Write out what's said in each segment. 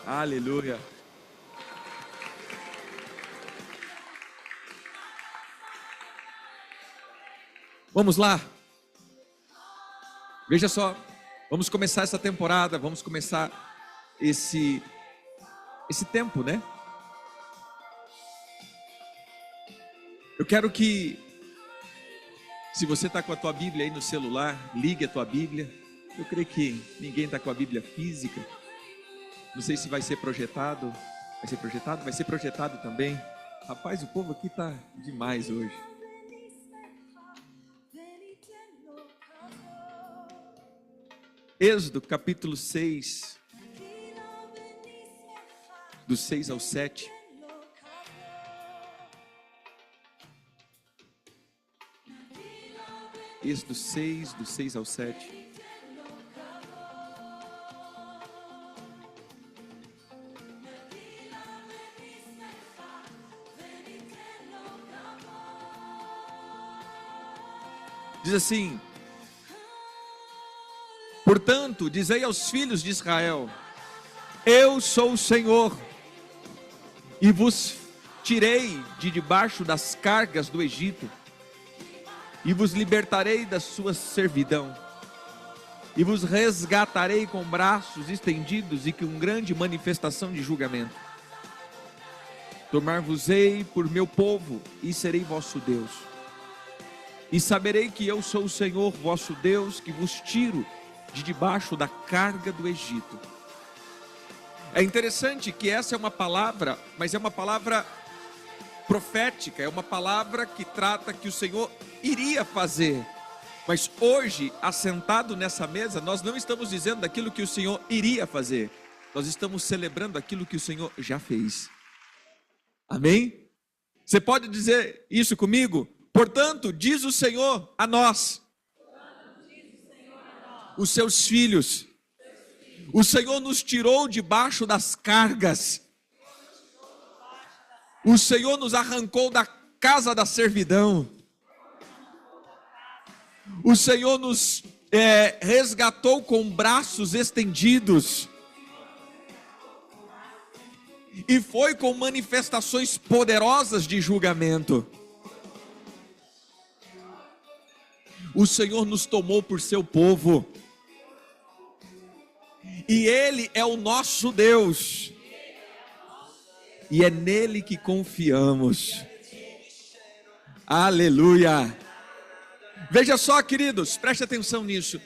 Aleluia. Vamos lá. Veja só, vamos começar essa temporada, vamos começar esse tempo, né? Eu quero que, se você está com a tua Bíblia aí no celular, ligue a tua Bíblia. Eu creio que ninguém está com a Bíblia física. Não sei se vai ser projetado. Vai ser projetado? Vai ser projetado também. Rapaz, o povo aqui está demais hoje. Êxodo capítulo 6, do 6 ao 7. Êxodo 6, do 6 ao 7. Diz assim: portanto, dizei aos filhos de Israel: eu sou o Senhor, e vos tirei de debaixo das cargas do Egito, e vos libertarei da sua servidão, e vos resgatarei com braços estendidos e com grande manifestação de julgamento. Tomar-vos-ei por meu povo, e serei vosso Deus. E saberei que eu sou o Senhor vosso Deus, que vos tiro de debaixo da carga do Egito. É interessante que essa é uma palavra, mas é uma palavra profética, é uma palavra que trata que o Senhor iria fazer. Mas hoje, assentado nessa mesa, nós não estamos dizendo daquilo que o Senhor iria fazer, nós estamos celebrando aquilo que o Senhor já fez. Amém? Você pode dizer isso comigo? Portanto, diz o Senhor a nós, os seus filhos, o Senhor nos tirou debaixo das cargas, o Senhor nos arrancou da casa da servidão, o Senhor nos resgatou com braços estendidos, e foi com manifestações poderosas de julgamento. O Senhor nos tomou por seu povo, e Ele é o nosso Deus, e é nele que confiamos. Aleluia. Veja só, queridos, preste atenção nisso.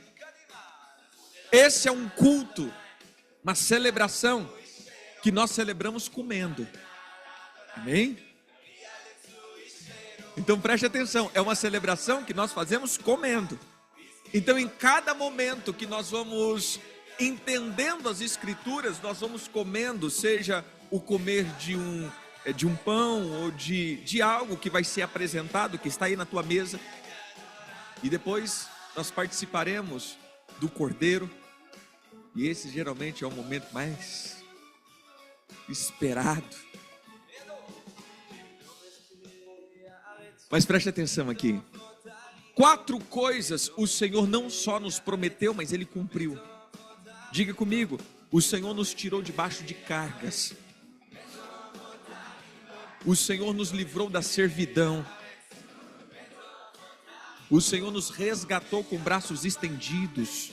Esse é um culto, uma celebração que nós celebramos comendo. Amém? Então preste atenção, é uma celebração que nós fazemos comendo. Então em cada momento que nós vamos entendendo as escrituras, nós vamos comendo, seja o comer de um pão ou de algo que vai ser apresentado, que está aí na tua mesa. E depois nós participaremos do cordeiro. E esse geralmente é o momento mais esperado. Mas preste atenção aqui. 4 coisas o Senhor não só nos prometeu, mas Ele cumpriu. Diga comigo: o Senhor nos tirou debaixo de cargas. O Senhor nos livrou da servidão. O Senhor nos resgatou com braços estendidos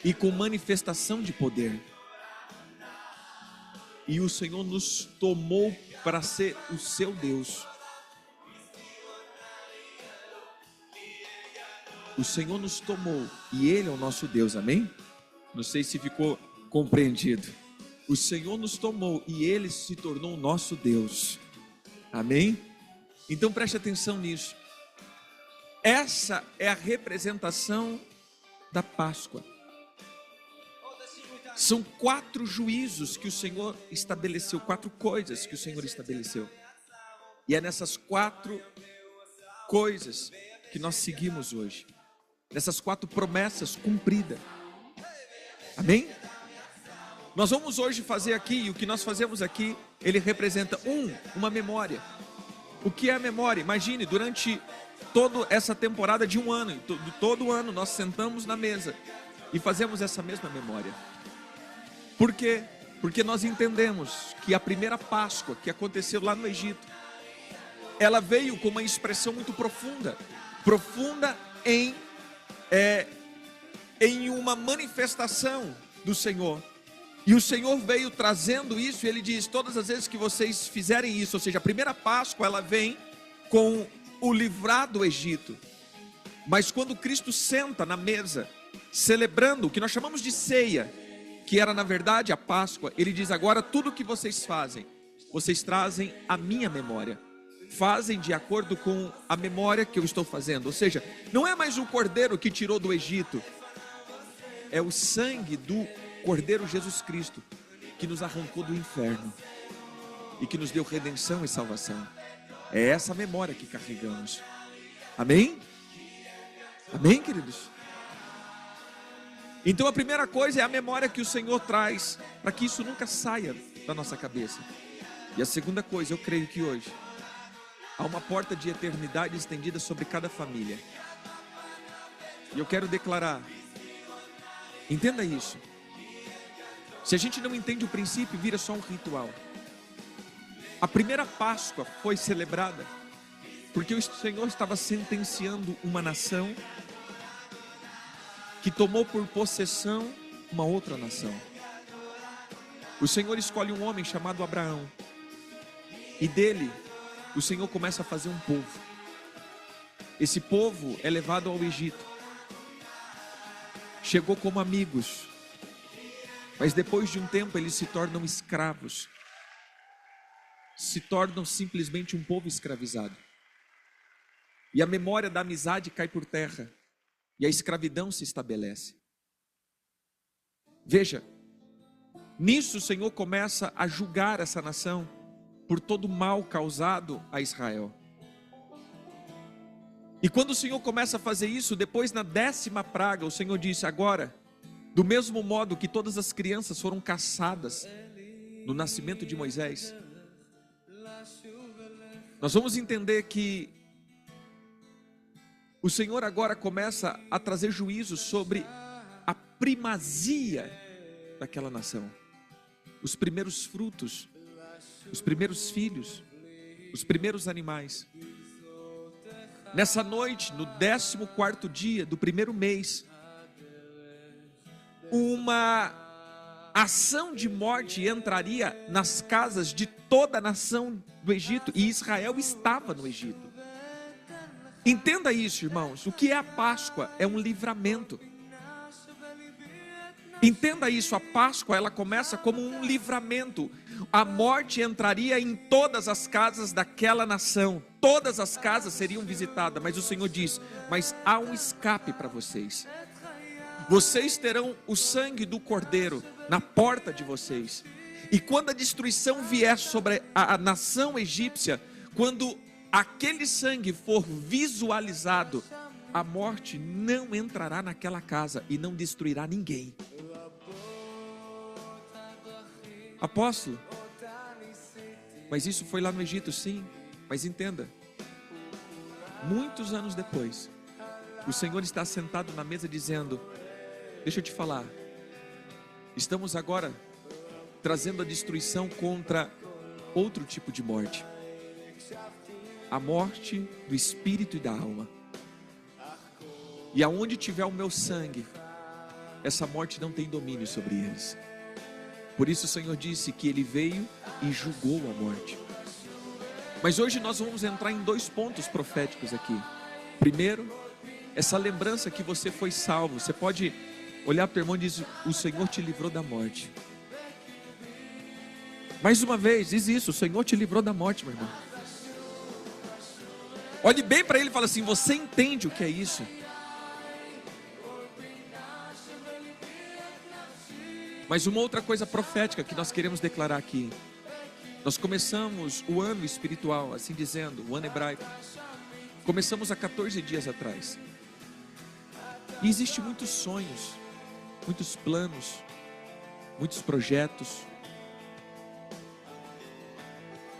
e com manifestação de poder. E o Senhor nos tomou para ser o seu Deus. O Senhor nos tomou e Ele é o nosso Deus, amém? Não sei se ficou compreendido. O Senhor nos tomou e Ele se tornou o nosso Deus, amém? Então preste atenção nisso. Essa é a representação da Páscoa. São 4 juízos que o Senhor estabeleceu, 4 coisas que o Senhor estabeleceu. E é nessas 4 coisas que nós seguimos hoje. Nessas 4 promessas cumpridas. Amém? Nós vamos hoje fazer aqui, e o que nós fazemos aqui, ele representa uma memória. O que é a memória? Imagine, durante toda essa temporada de um ano, todo ano nós sentamos na mesa e fazemos essa mesma memória. Por quê? Porque nós entendemos que a primeira Páscoa que aconteceu lá no Egito, ela veio com uma expressão muito profunda em uma manifestação do Senhor. E o Senhor veio trazendo isso, e Ele diz: todas as vezes que vocês fizerem isso, ou seja, a primeira Páscoa ela vem com o livrar do Egito. Mas quando Cristo senta na mesa, celebrando o que nós chamamos de ceia, que era na verdade a Páscoa, Ele diz: agora tudo o que vocês fazem, vocês trazem a minha memória, fazem de acordo com a memória que eu estou fazendo. Ou seja, não é mais o cordeiro que tirou do Egito, é o sangue do Cordeiro Jesus Cristo, que nos arrancou do inferno e que nos deu redenção e salvação. É essa memória que carregamos. Amém? Amém, queridos? Então a primeira coisa é a memória que o Senhor traz, para que isso nunca saia da nossa cabeça. E a segunda coisa, eu creio que hoje há uma porta de eternidade estendida sobre cada família. E eu quero declarar, entenda isso. Se a gente não entende o princípio, vira só um ritual. A primeira Páscoa foi celebrada porque o Senhor estava sentenciando uma nação que tomou por possessão uma outra nação. O Senhor escolhe um homem chamado Abraão, e dele o Senhor começa a fazer um povo. Esse povo é levado ao Egito. Chegou como amigos, mas depois de um tempo eles se tornam escravos. Se tornam simplesmente um povo escravizado. E a memória da amizade cai por terra, e a escravidão se estabelece. Veja, nisso o Senhor começa a julgar essa nação por todo o mal causado a Israel. E quando o Senhor começa a fazer isso, depois na 10ª praga, o Senhor disse: agora, do mesmo modo que todas as crianças foram caçadas no nascimento de Moisés, nós vamos entender que o Senhor agora começa a trazer juízo sobre a primazia daquela nação. Os primeiros frutos, os primeiros filhos, os primeiros animais. Nessa noite, no 14º dia do primeiro mês, uma ação de morte entraria nas casas de toda a nação do Egito, e Israel estava no Egito. Entenda isso, irmãos. O que é a Páscoa? É um livramento. Entenda isso, a Páscoa ela começa como um livramento. A morte entraria em todas as casas daquela nação. Todas as casas seriam visitadas, mas o Senhor diz: mas há um escape para vocês. Vocês terão o sangue do Cordeiro na porta de vocês. E quando a destruição vier sobre a nação egípcia, quando aquele sangue for visualizado, a morte não entrará naquela casa e não destruirá ninguém. Apóstolo, mas isso foi lá no Egito, sim, mas entenda, muitos anos depois, o Senhor está sentado na mesa dizendo: deixa eu te falar, estamos agora trazendo a destruição contra outro tipo de morte, a morte do espírito e da alma. E aonde tiver o meu sangue, essa morte não tem domínio sobre eles. Por isso o Senhor disse que Ele veio e julgou a morte. Mas hoje nós vamos entrar em 2 pontos proféticos aqui. Primeiro, essa lembrança que você foi salvo. Você pode olhar para o teu irmão e dizer: o Senhor te livrou da morte. Mais uma vez, diz isso: o Senhor te livrou da morte, meu irmão. Olhe bem para ele e fala assim: você entende o que é isso? Mas uma outra coisa profética que nós queremos declarar aqui. Nós começamos o ano espiritual, assim dizendo, o ano hebraico. Começamos há 14 dias atrás. E existem muitos sonhos, muitos planos, muitos projetos.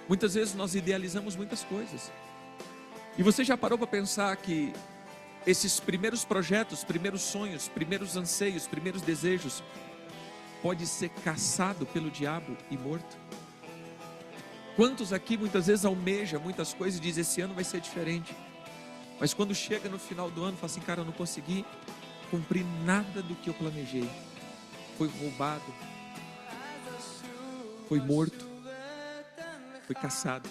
Muitas vezes nós idealizamos muitas coisas. E você já parou para pensar que esses primeiros projetos, primeiros sonhos, primeiros anseios, primeiros desejos, pode ser caçado pelo diabo e morto? Quantos aqui muitas vezes almeja muitas coisas e diz: esse ano vai ser diferente, mas quando chega no final do ano fala assim: cara, eu não consegui cumprir nada do que eu planejei, foi roubado, foi morto, foi caçado.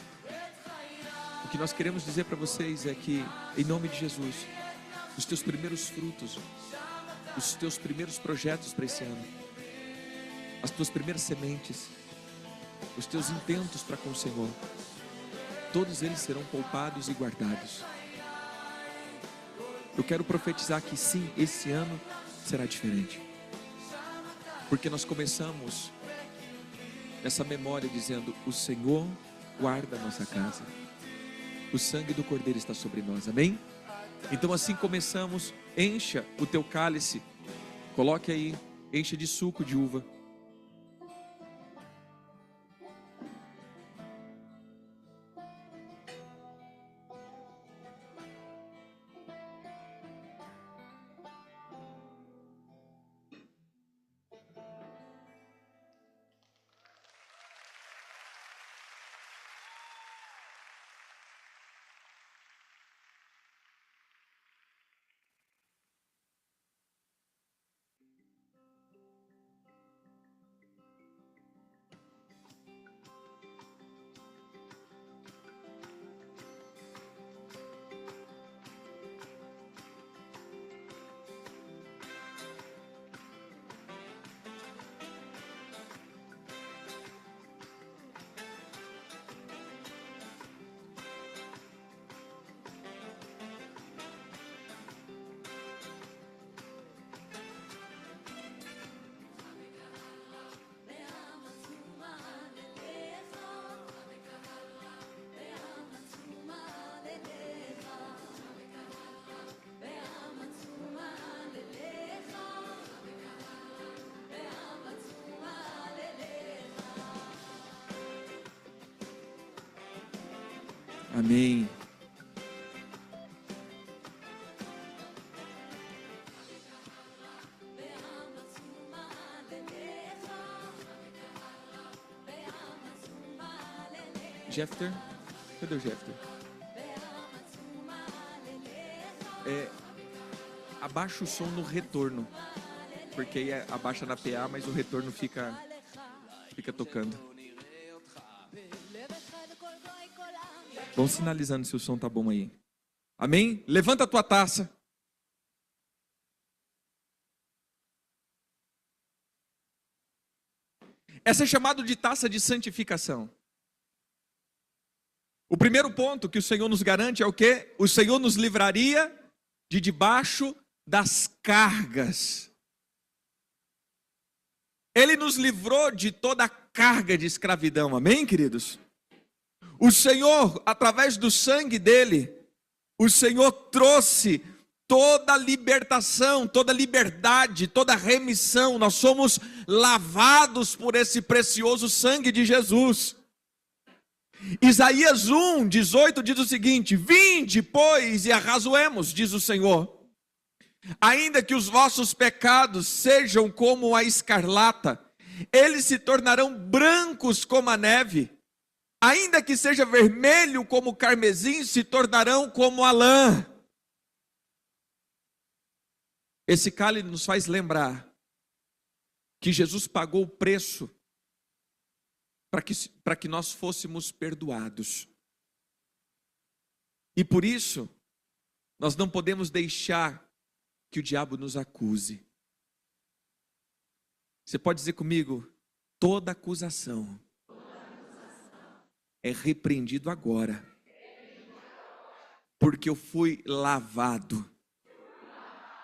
O que nós queremos dizer para vocês é que, em nome de Jesus, os teus primeiros frutos, os teus primeiros projetos para esse ano, as tuas primeiras sementes, os teus intentos para com o Senhor, todos eles serão poupados e guardados. Eu quero profetizar que sim, esse ano será diferente, porque nós começamos essa memória dizendo: o Senhor guarda a nossa casa, o sangue do Cordeiro está sobre nós, amém? Então assim começamos. Encha o teu cálice, coloque aí, encha de suco de uva. Amém. Jefter, cadê o Jefter? Abaixa o som no retorno, porque aí abaixa na PA, mas o retorno fica tocando. Vão sinalizando se o som tá bom aí. Amém? Levanta a tua taça. Essa é chamada de taça de santificação. O primeiro ponto que o Senhor nos garante é o quê? O Senhor nos livraria de debaixo das cargas. Ele nos livrou de toda a carga de escravidão. Amém, queridos? O Senhor, através do sangue dele, o Senhor trouxe toda a libertação, toda a liberdade, toda a remissão. Nós somos lavados por esse precioso sangue de Jesus. Isaías 1:18 diz o seguinte: vinde, pois, e arrazoemos, diz o Senhor. Ainda que os vossos pecados sejam como a escarlata, eles se tornarão brancos como a neve. Ainda que seja vermelho como o carmesim, se tornarão como a lã. Esse cálice nos faz lembrar que Jesus pagou o preço para que nós fôssemos perdoados. E por isso, nós não podemos deixar que o diabo nos acuse. Você pode dizer comigo: toda acusação é repreendido agora, porque eu fui lavado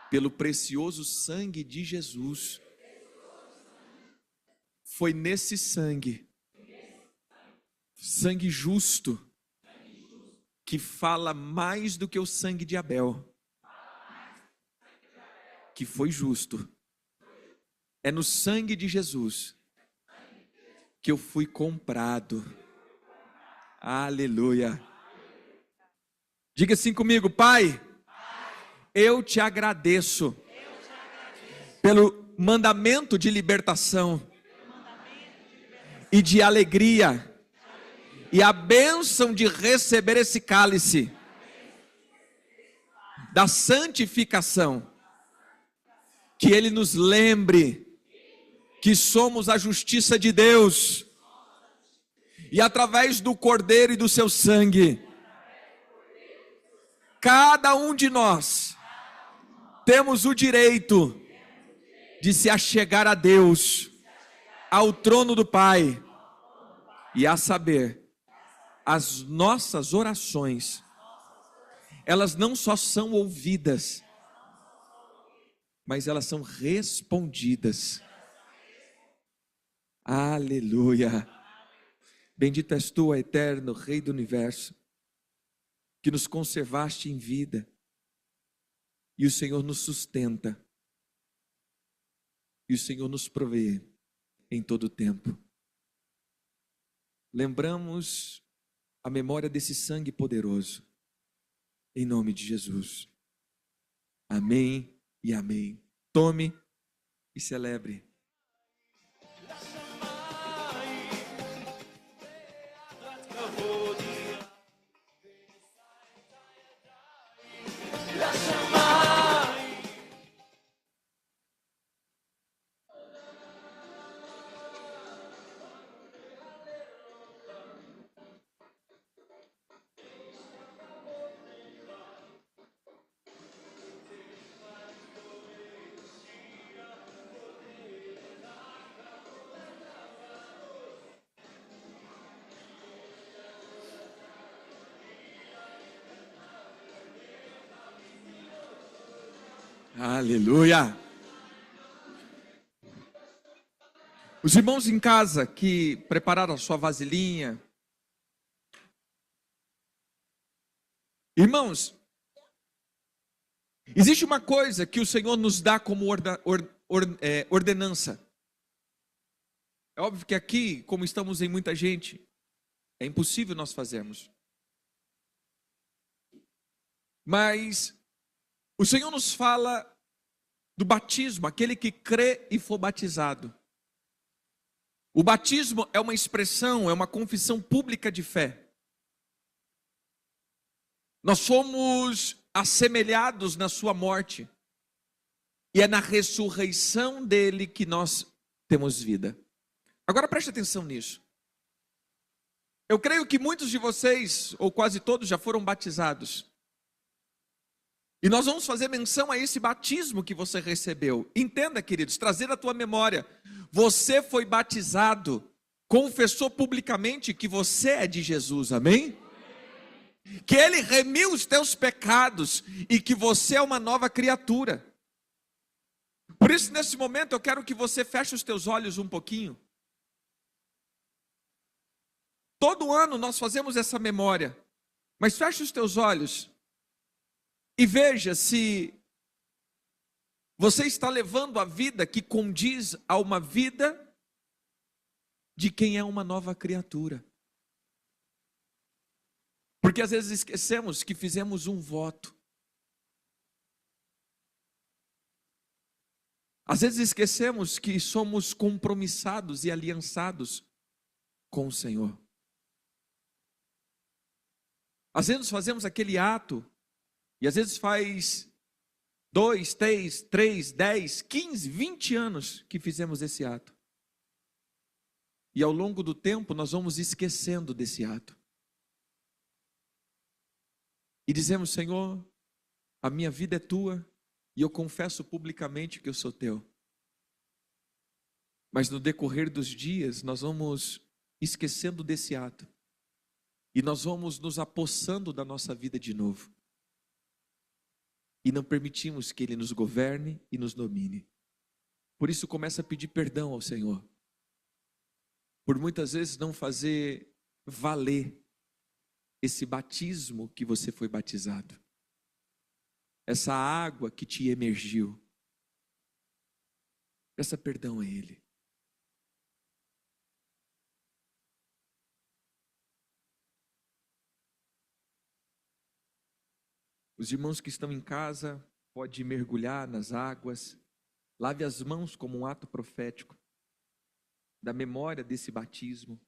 pelo precioso sangue de Jesus. Foi nesse sangue, sangue justo, que fala mais do que o sangue de Abel, que foi justo. É no sangue de Jesus que eu fui comprado. Aleluia. Diga assim comigo: Pai, eu te agradeço pelo mandamento de libertação e de alegria, e a bênção de receber esse cálice da santificação, que Ele nos lembre que somos a justiça de Deus, e através do Cordeiro e do seu sangue, cada um de nós temos o direito de se achegar a Deus, ao trono do Pai, e a saber, as nossas orações, elas não só são ouvidas, mas elas são respondidas. Aleluia! Bendito és tu, eterno Rei do Universo, que nos conservaste em vida, e o Senhor nos sustenta, e o Senhor nos provê em todo o tempo. Lembramos a memória desse sangue poderoso, em nome de Jesus. Amém e amém. Tome e celebre. Aleluia! Os irmãos em casa que prepararam a sua vasilhinha. Irmãos, existe uma coisa que o Senhor nos dá como ordenança. É óbvio que aqui, como estamos em muita gente, é impossível nós fazermos. Mas o Senhor nos fala do batismo, aquele que crê e for batizado. O batismo é uma expressão, é uma confissão pública de fé. Nós somos assemelhados na sua morte, e é na ressurreição dele que nós temos vida. Agora preste atenção nisso. Eu creio que muitos de vocês, ou quase todos, já foram batizados. E nós vamos fazer menção a esse batismo que você recebeu. Entenda, queridos, trazer à tua memória. Você foi batizado, confessou publicamente que você é de Jesus, amém? Que Ele remiu os teus pecados e que você é uma nova criatura. Por isso, nesse momento, eu quero que você feche os teus olhos um pouquinho. Todo ano nós fazemos essa memória, mas feche os teus olhos e veja se você está levando a vida que condiz a uma vida de quem é uma nova criatura. Porque às vezes esquecemos que fizemos um voto. Às vezes esquecemos que somos compromissados e aliançados com o Senhor. Às vezes fazemos aquele ato, e às vezes faz 2, 3, 10, 15, 20 anos que fizemos esse ato. E ao longo do tempo nós vamos esquecendo desse ato. E dizemos: Senhor, a minha vida é tua, e eu confesso publicamente que eu sou teu. Mas no decorrer dos dias nós vamos esquecendo desse ato. E nós vamos nos apossando da nossa vida de novo. E não permitimos que Ele nos governe e nos domine. Por isso começa a pedir perdão ao Senhor. Por muitas vezes não fazer valer esse batismo que você foi batizado. Essa água que te emergiu. Peça perdão a Ele. Os irmãos que estão em casa podem mergulhar nas águas, Lave as mãos como um ato profético da memória desse batismo.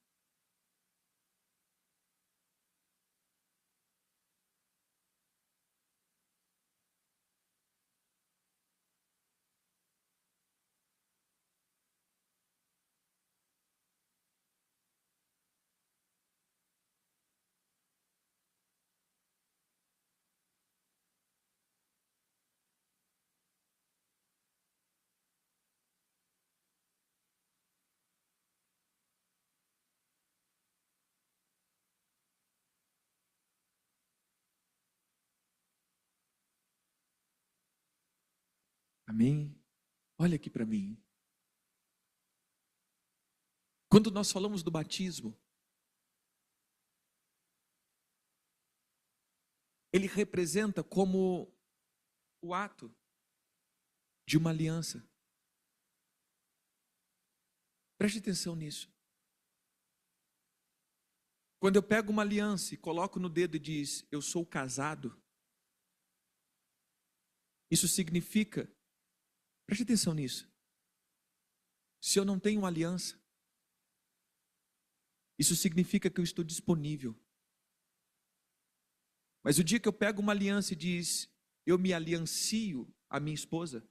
Amém? Olha aqui para mim. Quando nós falamos do batismo, ele representa como o ato de uma aliança. Preste atenção nisso. Quando eu pego uma aliança e coloco no dedo e diz, eu sou casado, isso significa, preste atenção nisso, se eu não tenho uma aliança, isso significa que eu estou disponível. Mas o dia que eu pego uma aliança e diz, eu me aliancio à minha esposa,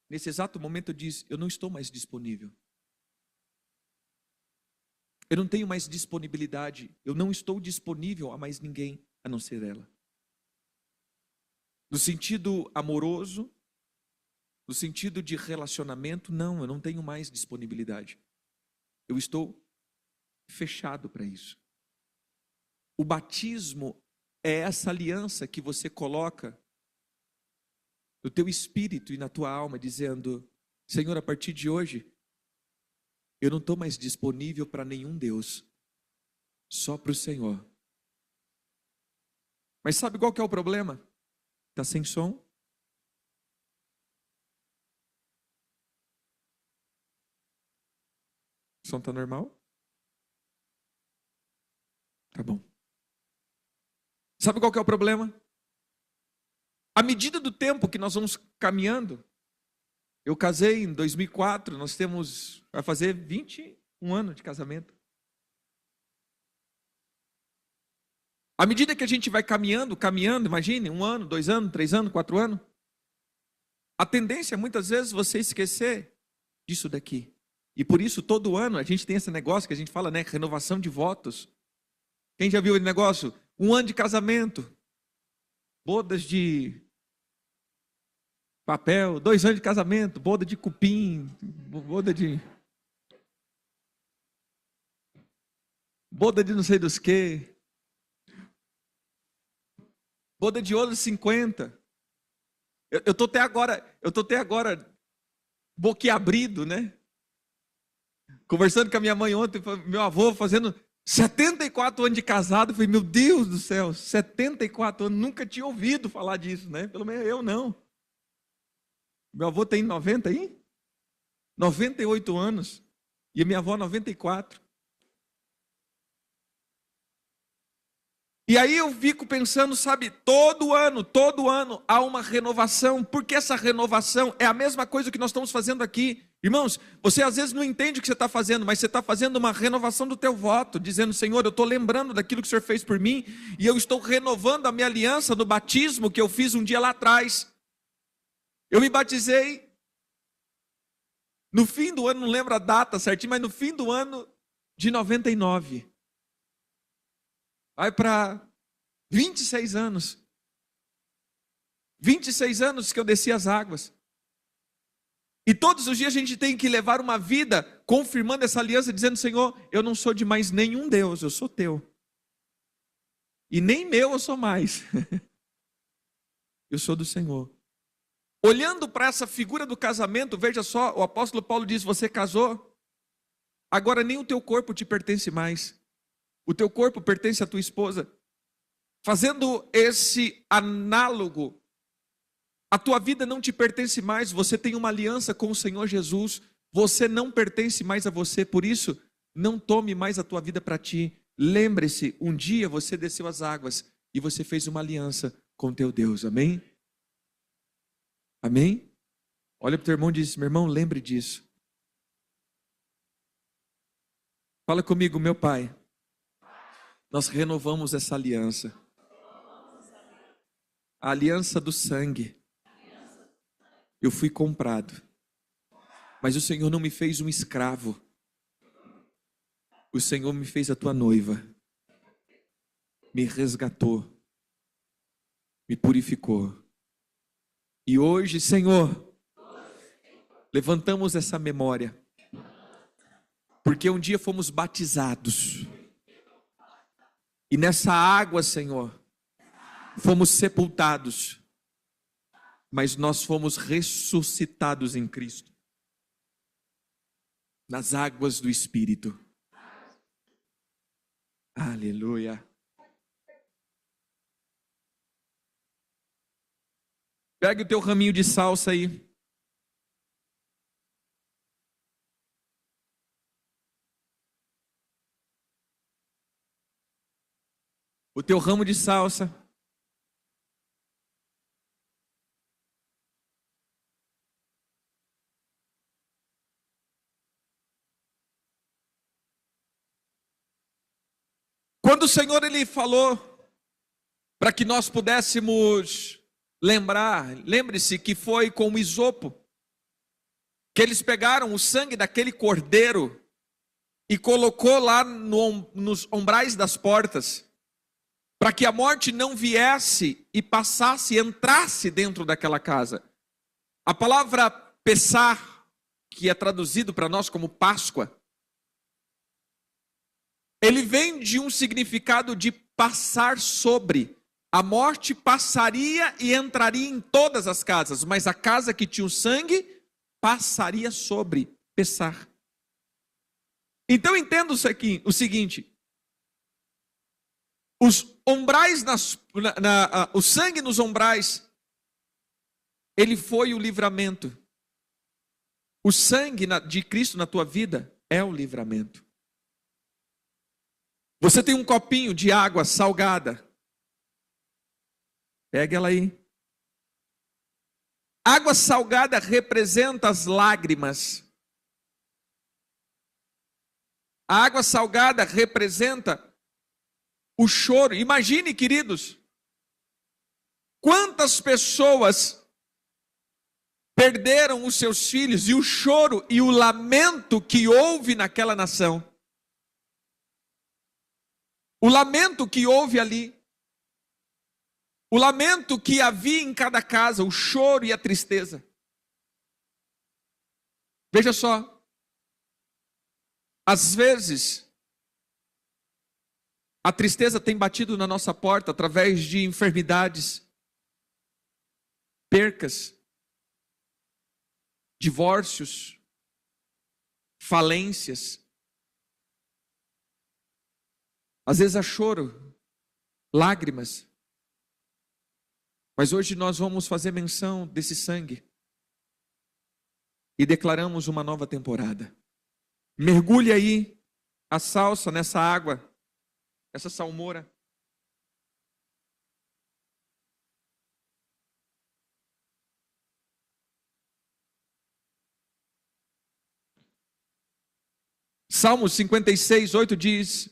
nesse exato momento eu diz, eu não estou mais disponível. Eu não tenho mais disponibilidade, eu não estou disponível a mais ninguém a não ser ela. No sentido amoroso, no sentido de relacionamento, não, eu não tenho mais disponibilidade. Eu estou fechado para isso. O batismo é essa aliança que você coloca no teu espírito e na tua alma, dizendo, Senhor, a partir de hoje, eu não estou mais disponível para nenhum Deus, só para o Senhor. Mas sabe qual que é o problema? Está sem som? O som está normal? Tá bom. Sabe qual que é o problema? À medida do tempo que nós vamos caminhando, eu casei em 2004, nós vai fazer 21 anos de casamento. À medida que a gente vai caminhando, imagine, 1 ano, 2 anos, 3 anos, 4 anos, a tendência é muitas vezes você esquecer disso daqui. E por isso todo ano a gente tem esse negócio que a gente fala, né, renovação de votos. Quem já viu esse negócio? 1 ano de casamento, bodas de papel, 2 anos de casamento, boda de cupim, boda de não sei dos que, boda de ouro 50. Eu tô até agora boquiabrido, né? Conversando com a minha mãe ontem, meu avô fazendo 74 anos de casado, eu falei, meu Deus do céu, 74 anos, nunca tinha ouvido falar disso, né? Pelo menos eu não. Meu avô tem 90 aí? 98 anos. E a minha avó 94. E aí eu fico pensando, sabe, todo ano há uma renovação, porque essa renovação é a mesma coisa que nós estamos fazendo aqui. Irmãos, você às vezes não entende o que você está fazendo, mas você está fazendo uma renovação do teu voto, dizendo, Senhor, eu estou lembrando daquilo que o Senhor fez por mim, e eu estou renovando a minha aliança no batismo que eu fiz um dia lá atrás. Eu me batizei no fim do ano, não lembro a data certinho, mas no fim do ano de 99. Vai para 26 anos. 26 anos que eu desci as águas. E todos os dias a gente tem que levar uma vida confirmando essa aliança, dizendo, Senhor, eu não sou de mais nenhum Deus, eu sou teu. E nem meu eu sou mais. Eu sou do Senhor. Olhando para essa figura do casamento, veja só, o apóstolo Paulo diz, você casou, agora nem o teu corpo te pertence mais. O teu corpo pertence à tua esposa. Fazendo esse análogo, a tua vida não te pertence mais, você tem uma aliança com o Senhor Jesus, você não pertence mais a você, por isso, não tome mais a tua vida para ti. Lembre-se, um dia você desceu as águas e você fez uma aliança com teu Deus, amém? Amém? Olha para o teu irmão e diz: meu irmão, lembre disso. Fala comigo, meu pai. Nós renovamos essa aliança. A aliança do sangue. Eu fui comprado. Mas o Senhor não me fez um escravo. O Senhor me fez a tua noiva. Me resgatou. Me purificou. E hoje, Senhor, levantamos essa memória. Porque um dia fomos batizados. E nessa água, Senhor, fomos sepultados. Mas nós fomos ressuscitados em Cristo. Nas águas do Espírito. Aleluia. Pegue o teu raminho de salsa aí. O teu ramo de salsa. Quando o Senhor ele falou para que nós pudéssemos lembrar, lembre-se que foi com o isopo que eles pegaram o sangue daquele cordeiro e colocou lá nos umbrais das portas, para que a morte não viesse e passasse, entrasse dentro daquela casa. A palavra Pessah, que é traduzido para nós como Páscoa, ele vem de um significado de passar sobre. A morte passaria e entraria em todas as casas, mas a casa que tinha o sangue passaria sobre. Pessah. Então entenda o seguinte: os umbrais, o sangue nos umbrais, ele foi o livramento. O sangue de Cristo na tua vida é o livramento. Você tem um copinho de água salgada. Pega ela aí. Água salgada representa as lágrimas. A água salgada representa o choro. Imagine, queridos, quantas pessoas perderam os seus filhos e o choro e o lamento que houve naquela nação. O lamento que houve ali. O lamento que havia em cada casa, o choro e a tristeza. Veja só. Às vezes, a tristeza tem batido na nossa porta através de enfermidades, percas, divórcios, falências. Às vezes há choro, lágrimas. Mas hoje nós vamos fazer menção desse sangue. E declaramos uma nova temporada. Mergulhe aí a salsa nessa água, essa salmoura. Salmos 56, 8 diz: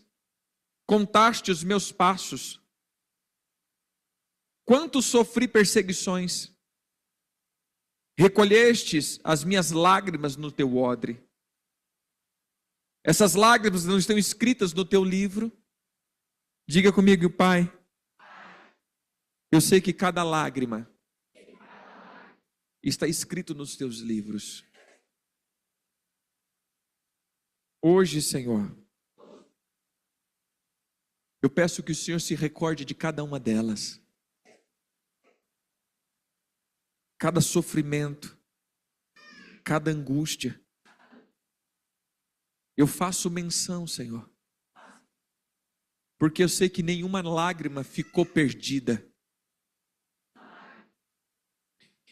contaste os meus passos, quanto sofri perseguições, recolhestes as minhas lágrimas no teu odre. Essas lágrimas não estão escritas no teu livro. Diga comigo, Pai, eu sei que cada lágrima está escrito nos teus livros. Hoje, Senhor, eu peço que o Senhor se recorde de cada uma delas. Cada sofrimento, cada angústia. Eu faço menção, Senhor. Porque eu sei que nenhuma lágrima ficou perdida.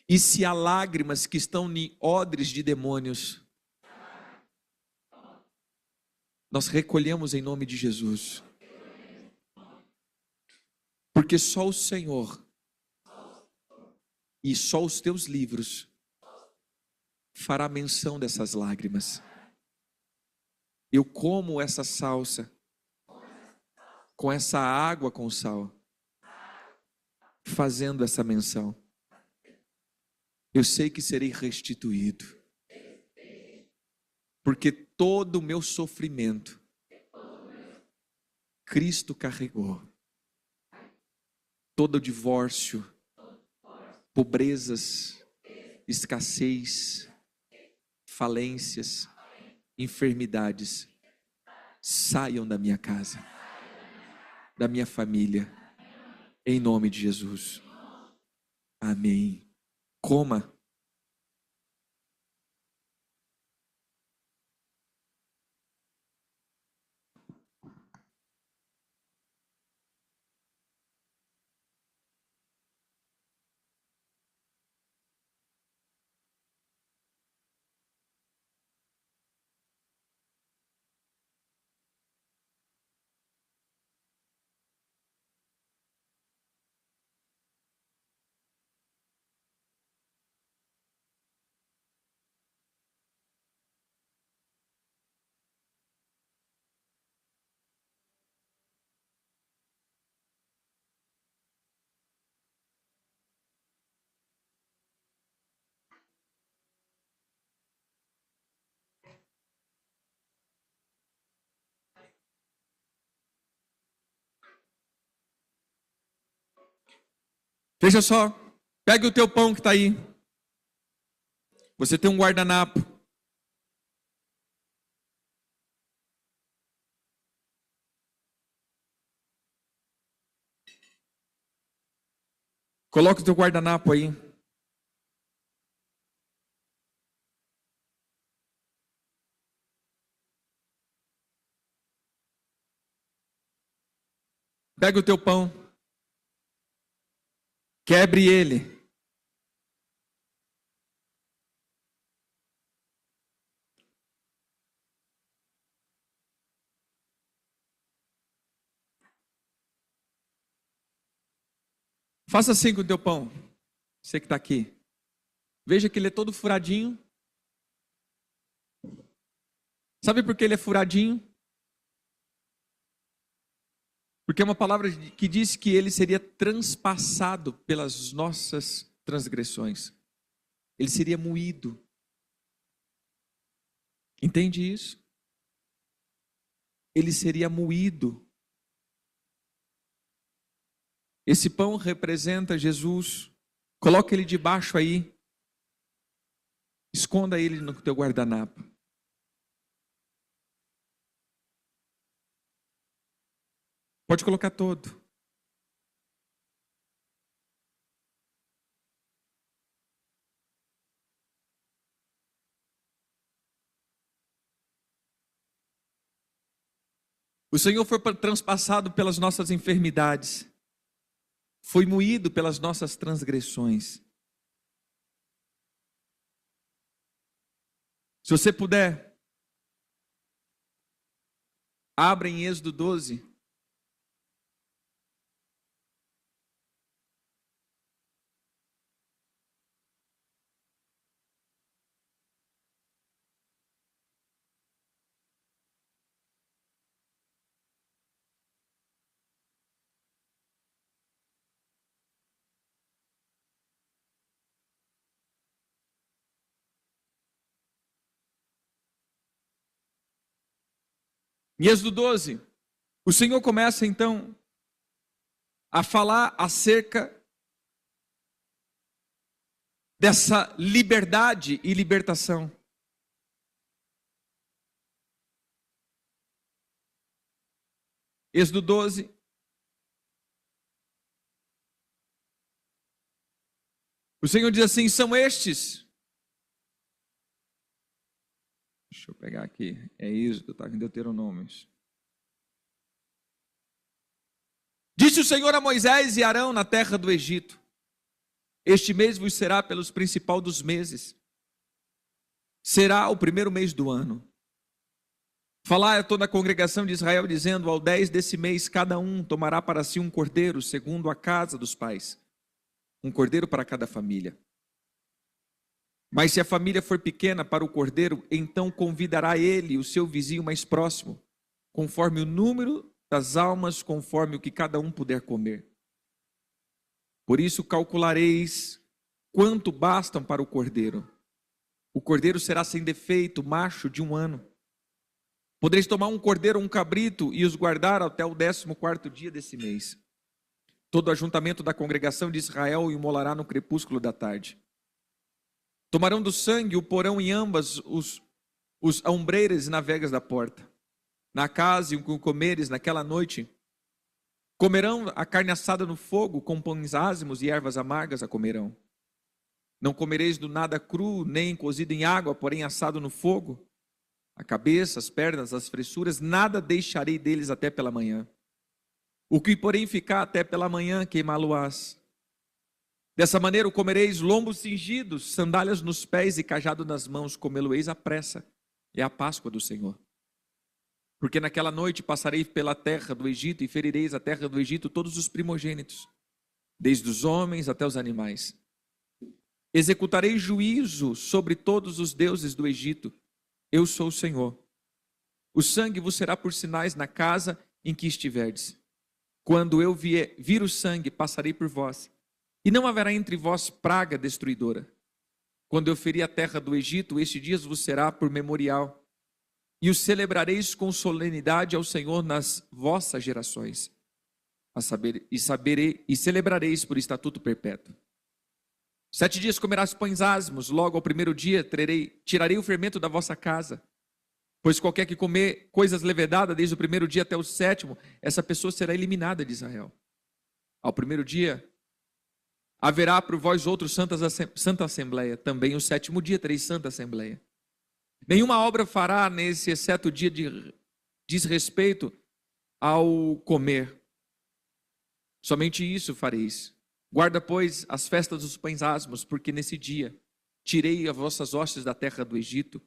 E se há lágrimas que estão em odres de demônios, nós recolhemos em nome de Jesus. Porque só o Senhor E só os teus livros fará menção dessas lágrimas. Eu como essa salsa com essa água com sal, fazendo essa menção. Eu sei que serei restituído, porque todo o meu sofrimento Cristo carregou. Todo o divórcio, pobrezas, escassez, falências, enfermidades, saiam da minha casa, da minha família, em nome de Jesus. Amém. Coma. Veja só, pegue o teu pão que está aí. Você tem um guardanapo. Coloque o teu guardanapo aí. Pega o teu pão. Quebre ele. Faça assim com o teu pão. Você que está aqui. Veja que ele é todo furadinho. Sabe por que ele é furadinho? Porque é uma palavra que diz que ele seria transpassado pelas nossas transgressões. Ele seria moído. Entende isso? Ele seria moído. Esse pão representa Jesus. Coloca ele debaixo aí. Esconda ele no teu guardanapo. Pode colocar todo. O Senhor foi transpassado pelas nossas enfermidades. Foi moído pelas nossas transgressões. Se você puder, abra em Êxodo 12. Em Êxodo 12, o Senhor começa então a falar acerca dessa liberdade e libertação. Êxodo 12. O Senhor diz assim: são estes. Deixa eu pegar aqui. É Êxodo, está em Deuteronômios. Disse o Senhor a Moisés e Arão na terra do Egito: este mês vos será pelos principal dos meses. Será o primeiro mês do ano. Falai a toda a congregação de Israel, dizendo: ao 10 desse mês, cada um tomará para si um cordeiro, segundo a casa dos pais. Um cordeiro para cada família. Mas se a família for pequena para o cordeiro, então convidará ele o seu vizinho mais próximo, conforme o número das almas, conforme o que cada um puder comer. Por isso calculareis quanto bastam para o cordeiro. O cordeiro será sem defeito, macho de 1 ano. Podereis tomar um cordeiro ou um cabrito e os guardar até o 14º dia desse mês. Todo o ajuntamento da congregação de Israel o imolará no crepúsculo da tarde. Tomarão do sangue, o porão em ambas os ombreiras e navegas da porta. Na casa em que comeres naquela noite, comerão a carne assada no fogo, com pães ázimos e ervas amargas a comerão. Não comereis do nada cru, nem cozido em água, porém assado no fogo. A cabeça, as pernas, as fressuras, nada deixarei deles até pela manhã. O que, porém, ficar até pela manhã, queimá-lo-ás. Dessa maneira o comereis lombos cingidos, sandálias nos pés e cajado nas mãos, comê-lo-eis à pressa. É a Páscoa do Senhor. Porque naquela noite passarei pela terra do Egito e ferireis a terra do Egito todos os primogênitos, desde os homens até os animais. Executarei juízo sobre todos os deuses do Egito. Eu sou o Senhor. O sangue vos será por sinais na casa em que estiverdes. Quando eu vir o sangue, passarei por vós, e não haverá entre vós praga destruidora. Quando eu ferir a terra do Egito, este dia vos será por memorial, e o celebrareis com solenidade ao Senhor nas vossas gerações, e celebrareis por estatuto perpétuo. 7 dias comerás pães ázimos, logo ao 1º dia tirarei o fermento da vossa casa. Pois qualquer que comer coisas levedadas desde o 1º dia até o 7º, essa pessoa será eliminada de Israel. Ao 1º dia, haverá por vós outros santa assembleia. Também o 7º dia tereis santa assembleia. Nenhuma obra fará nesse exceto o dia diz respeito ao comer. Somente isso fareis. Guarda, pois, as festas dos pães ázimos, porque nesse dia tirei as vossas hostes da terra do Egito.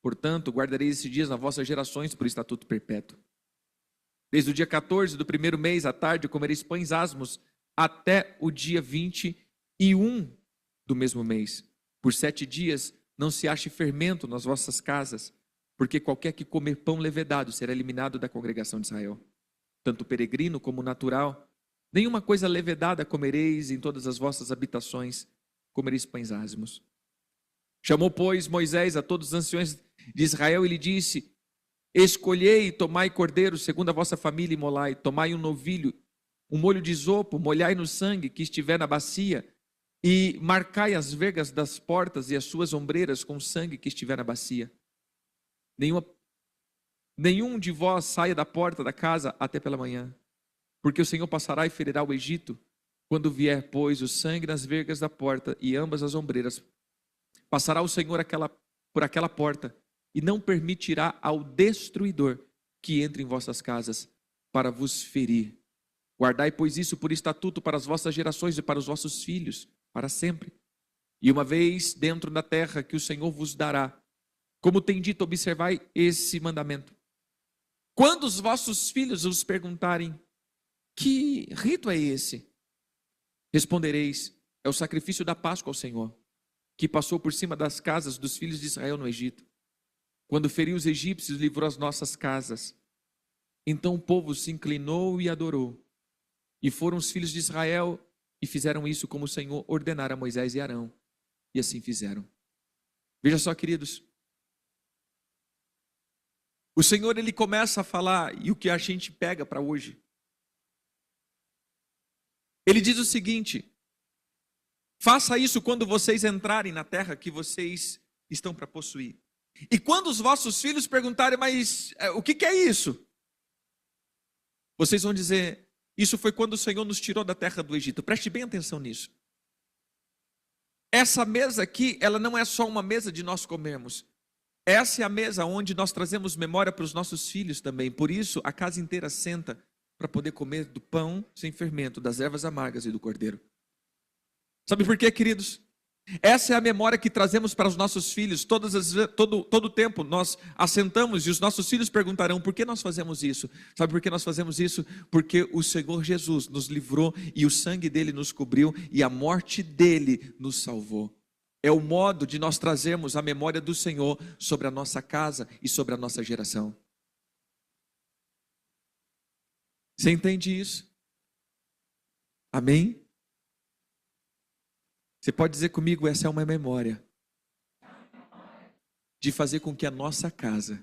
Portanto, guardareis esses dias nas vossas gerações por estatuto perpétuo. Desde o dia 14 do 1º mês à tarde comereis pães ázimos até o dia 21 do mesmo mês. Por 7 dias não se ache fermento nas vossas casas, porque qualquer que comer pão levedado será eliminado da congregação de Israel. Tanto peregrino como natural. Nenhuma coisa levedada comereis em todas as vossas habitações, comereis pães ázimos. Chamou, pois, Moisés a todos os anciões de Israel e lhe disse: escolhei e tomai cordeiro segundo a vossa família e molai. Tomai um novilho, um molho de isopo, molhai no sangue que estiver na bacia e marcai as vergas das portas e as suas ombreiras com o sangue que estiver na bacia. Nenhum de vós saia da porta da casa até pela manhã. Porque o Senhor passará e ferirá o Egito, quando vier, pois, o sangue nas vergas da porta e ambas as ombreiras. Passará o Senhor por aquela porta, e não permitirá ao destruidor que entre em vossas casas, para vos ferir. Guardai, pois, isso por estatuto para as vossas gerações e para os vossos filhos, para sempre. E uma vez dentro da terra que o Senhor vos dará, como tem dito, observai esse mandamento. Quando os vossos filhos vos perguntarem: que rito é esse? Respondereis: é o sacrifício da Páscoa ao Senhor, que passou por cima das casas dos filhos de Israel no Egito. Quando feriu os egípcios, livrou as nossas casas. Então o povo se inclinou e adorou. E foram os filhos de Israel e fizeram isso como o Senhor ordenara a Moisés e Arão. E assim fizeram. Veja só, queridos. O Senhor, ele começa a falar, e o que a gente pega para hoje. Ele diz o seguinte: faça isso quando vocês entrarem na terra que vocês estão para possuir. E quando os vossos filhos perguntarem: mas o que é isso? Vocês vão dizer: isso foi quando o Senhor nos tirou da terra do Egito. Preste bem atenção nisso. Essa mesa aqui, ela não é só uma mesa de nós comermos. Essa é a mesa onde nós trazemos memória para os nossos filhos também. Por isso, a casa inteira senta para poder comer do pão sem fermento, das ervas amargas e do cordeiro. Sabe por quê, queridos? Essa é a memória que trazemos para os nossos filhos. Todo tempo nós assentamos e os nossos filhos perguntarão: por que nós fazemos isso? Sabe por que nós fazemos isso? Porque o Senhor Jesus nos livrou e o sangue dele nos cobriu e a morte dele nos salvou. É o modo de nós trazermos a memória do Senhor sobre a nossa casa e sobre a nossa geração. Você entende isso? Amém? Você pode dizer comigo, essa é uma memória de fazer com que a nossa casa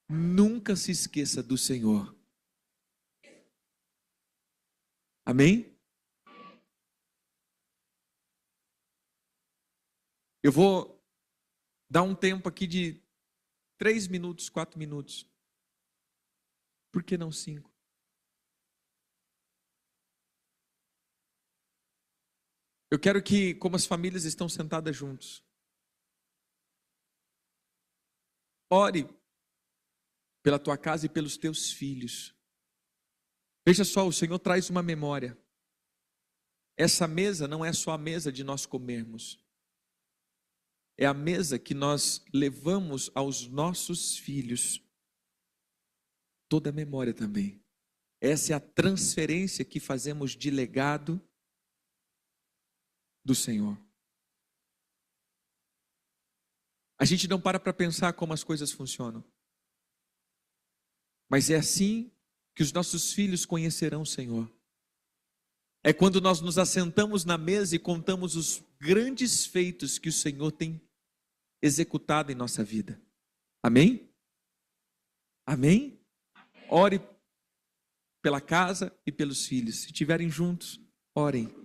nunca se esqueça do Senhor. Amém? Eu vou dar um tempo aqui de 3 minutos, 4 minutos. Por que não 5? Eu quero que, como as famílias estão sentadas juntos, ore pela tua casa e pelos teus filhos. Veja só, o Senhor traz uma memória. Essa mesa não é só a mesa de nós comermos. É a mesa que nós levamos aos nossos filhos. Toda a memória também. Essa é a transferência que fazemos de legado do Senhor. A gente não para pensar como as coisas funcionam. Mas é assim que os nossos filhos conhecerão o Senhor. É quando nós nos assentamos na mesa e contamos os grandes feitos que o Senhor tem executado em nossa vida. Amém? Amém? Ore pela casa e pelos filhos. Se estiverem juntos, orem.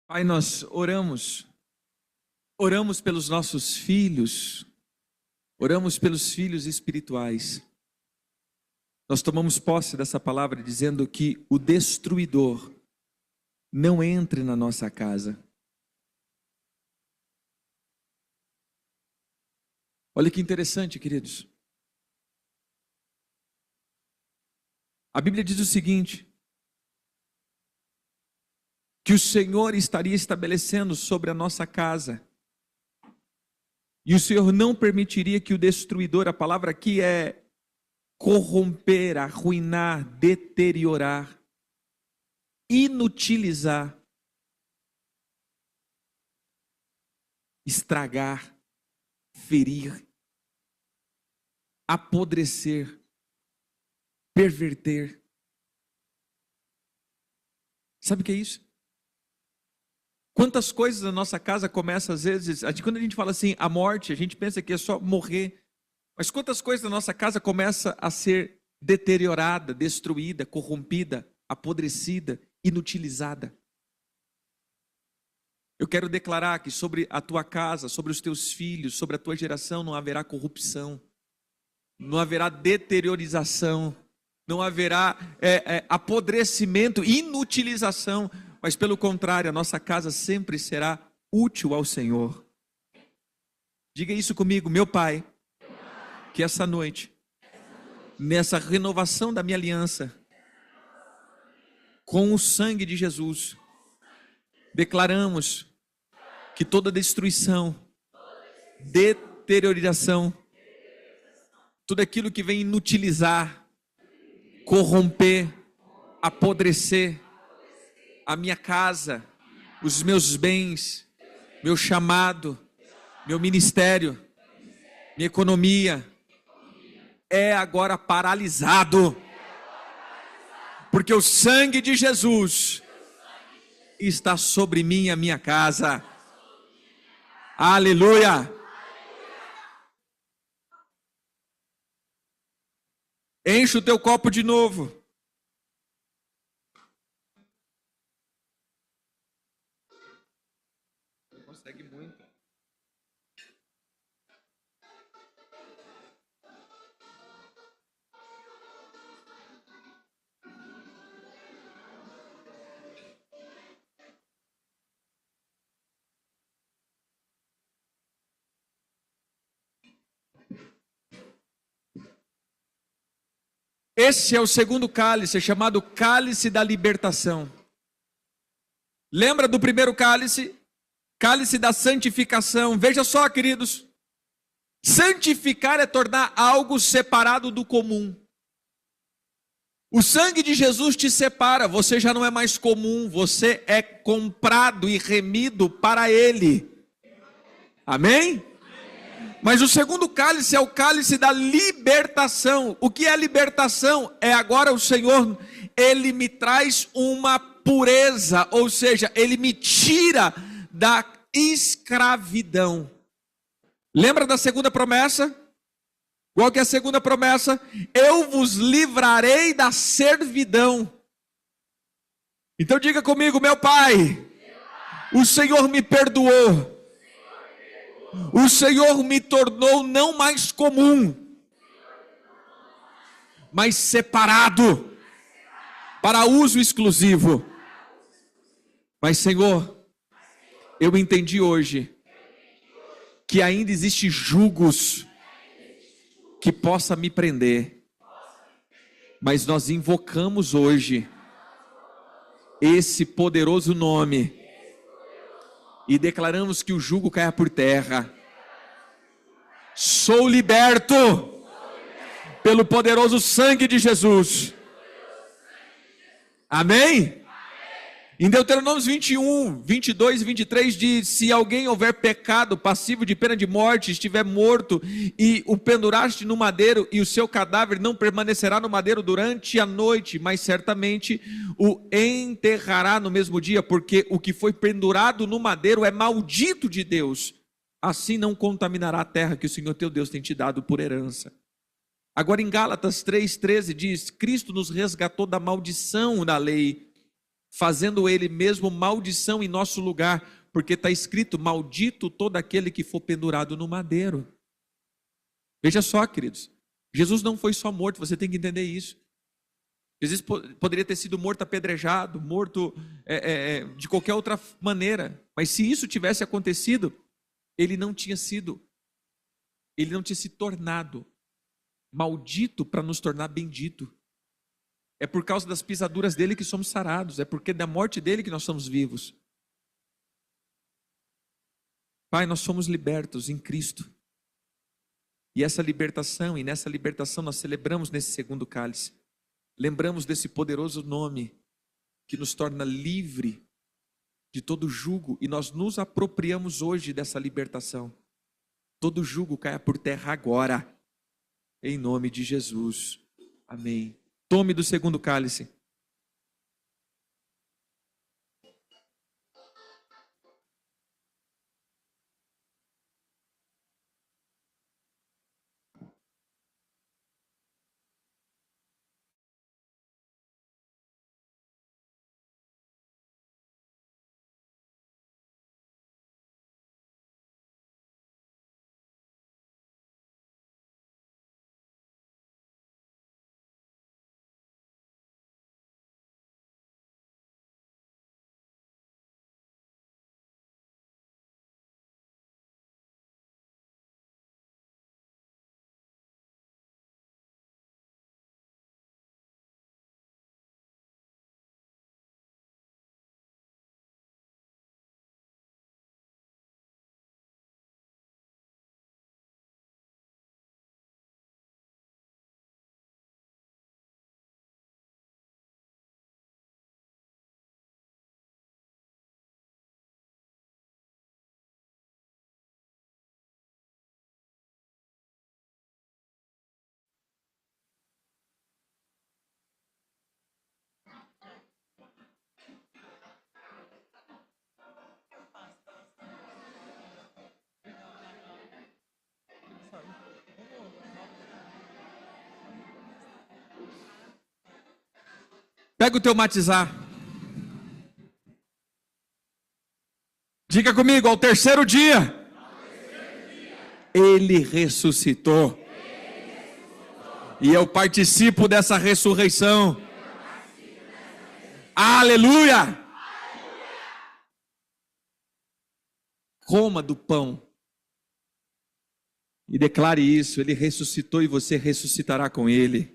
Pai, nós oramos pelos nossos filhos, oramos pelos filhos espirituais. Nós tomamos posse dessa palavra dizendo que o destruidor não entre na nossa casa. Olha que interessante, queridos. A Bíblia diz o seguinte: que o Senhor estaria estabelecendo sobre a nossa casa, e o Senhor não permitiria que o destruidor, a palavra aqui é corromper, arruinar, deteriorar, inutilizar, estragar, ferir, apodrecer, perverter. Sabe o que é isso? Quantas coisas na nossa casa começam às vezes, quando a gente fala assim, a morte, a gente pensa que é só morrer. Mas quantas coisas na nossa casa começam a ser deteriorada, destruída, corrompida, apodrecida, inutilizada? Eu quero declarar que sobre a tua casa, sobre os teus filhos, sobre a tua geração não haverá corrupção, não haverá deteriorização, não haverá apodrecimento, inutilização, mas pelo contrário, a nossa casa sempre será útil ao Senhor. Diga isso comigo, meu Pai, que essa noite, nessa renovação da minha aliança, com o sangue de Jesus, declaramos que toda destruição, deterioração, tudo aquilo que vem inutilizar, corromper, apodrecer a minha casa, os meus bens, meu chamado, meu ministério, minha economia, é agora paralisado, porque o sangue de Jesus está sobre mim e a minha casa. Aleluia! Enche o teu copo de novo. Consegue muito. Esse é o segundo cálice, chamado cálice da libertação. Lembra do primeiro cálice? Cálice da santificação. Veja só, queridos. Santificar é tornar algo separado do comum. O sangue de Jesus te separa, você já não é mais comum, você é comprado e remido para Ele. Amém? Mas o segundo cálice é o cálice da libertação. O que é libertação? É agora o Senhor, Ele me traz uma pureza, ou seja, Ele me tira da escravidão. Lembra da segunda promessa? Qual que é a segunda promessa? Eu vos livrarei da servidão. Então diga comigo, meu Pai, o Senhor me perdoou. O Senhor me tornou não mais comum, mas separado para uso exclusivo. Mas Senhor, eu entendi hoje que ainda existe julgos que possa me prender. Mas nós invocamos hoje esse poderoso nome e declaramos que o jugo caia por terra. Sou liberto pelo poderoso sangue de Jesus. Amém? Em Deuteronômio 21, 22 e 23 diz: se alguém houver pecado passivo de pena de morte, estiver morto e o penduraste no madeiro, e o seu cadáver não permanecerá no madeiro durante a noite, mas certamente o enterrará no mesmo dia, porque o que foi pendurado no madeiro é maldito de Deus. Assim não contaminará a terra que o Senhor teu Deus tem te dado por herança. Agora em Gálatas 3,13 diz: Cristo nos resgatou da maldição da lei, fazendo Ele mesmo maldição em nosso lugar, porque está escrito: maldito todo aquele que for pendurado no madeiro. Veja só, queridos, Jesus não foi só morto, você tem que entender isso. Jesus poderia ter sido morto apedrejado, morto de qualquer outra maneira, mas se isso tivesse acontecido, ele não tinha se tornado maldito para nos tornar bendito. É por causa das pisaduras dele que somos sarados. É porque da morte dele que nós somos vivos. Pai, nós somos libertos em Cristo. E essa libertação, e nessa libertação nós celebramos nesse segundo cálice. Lembramos desse poderoso nome que nos torna livre de todo jugo. E nós nos apropriamos hoje dessa libertação. Todo jugo caia por terra agora. Em nome de Jesus. Amém. Tome do segundo cálice. Pega o teu matizar. Diga comigo, ao terceiro dia, ele ressuscitou. E eu participo dessa ressurreição. Aleluia! Coma do pão. E declare isso, ele ressuscitou e você ressuscitará com ele.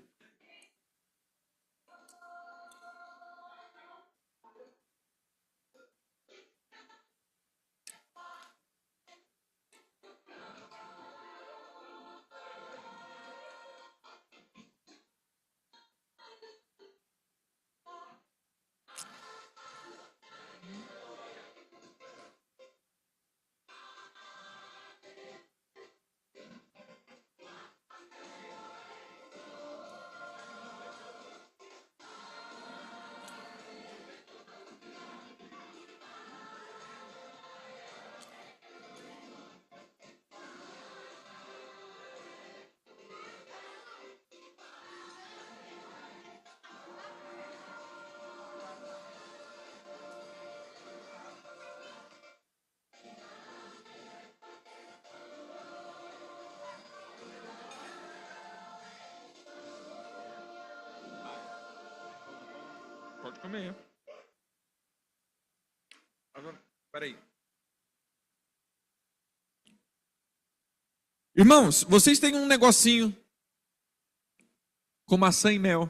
Pode comer. Espera aí. Irmãos, vocês têm um negocinho com maçã e mel.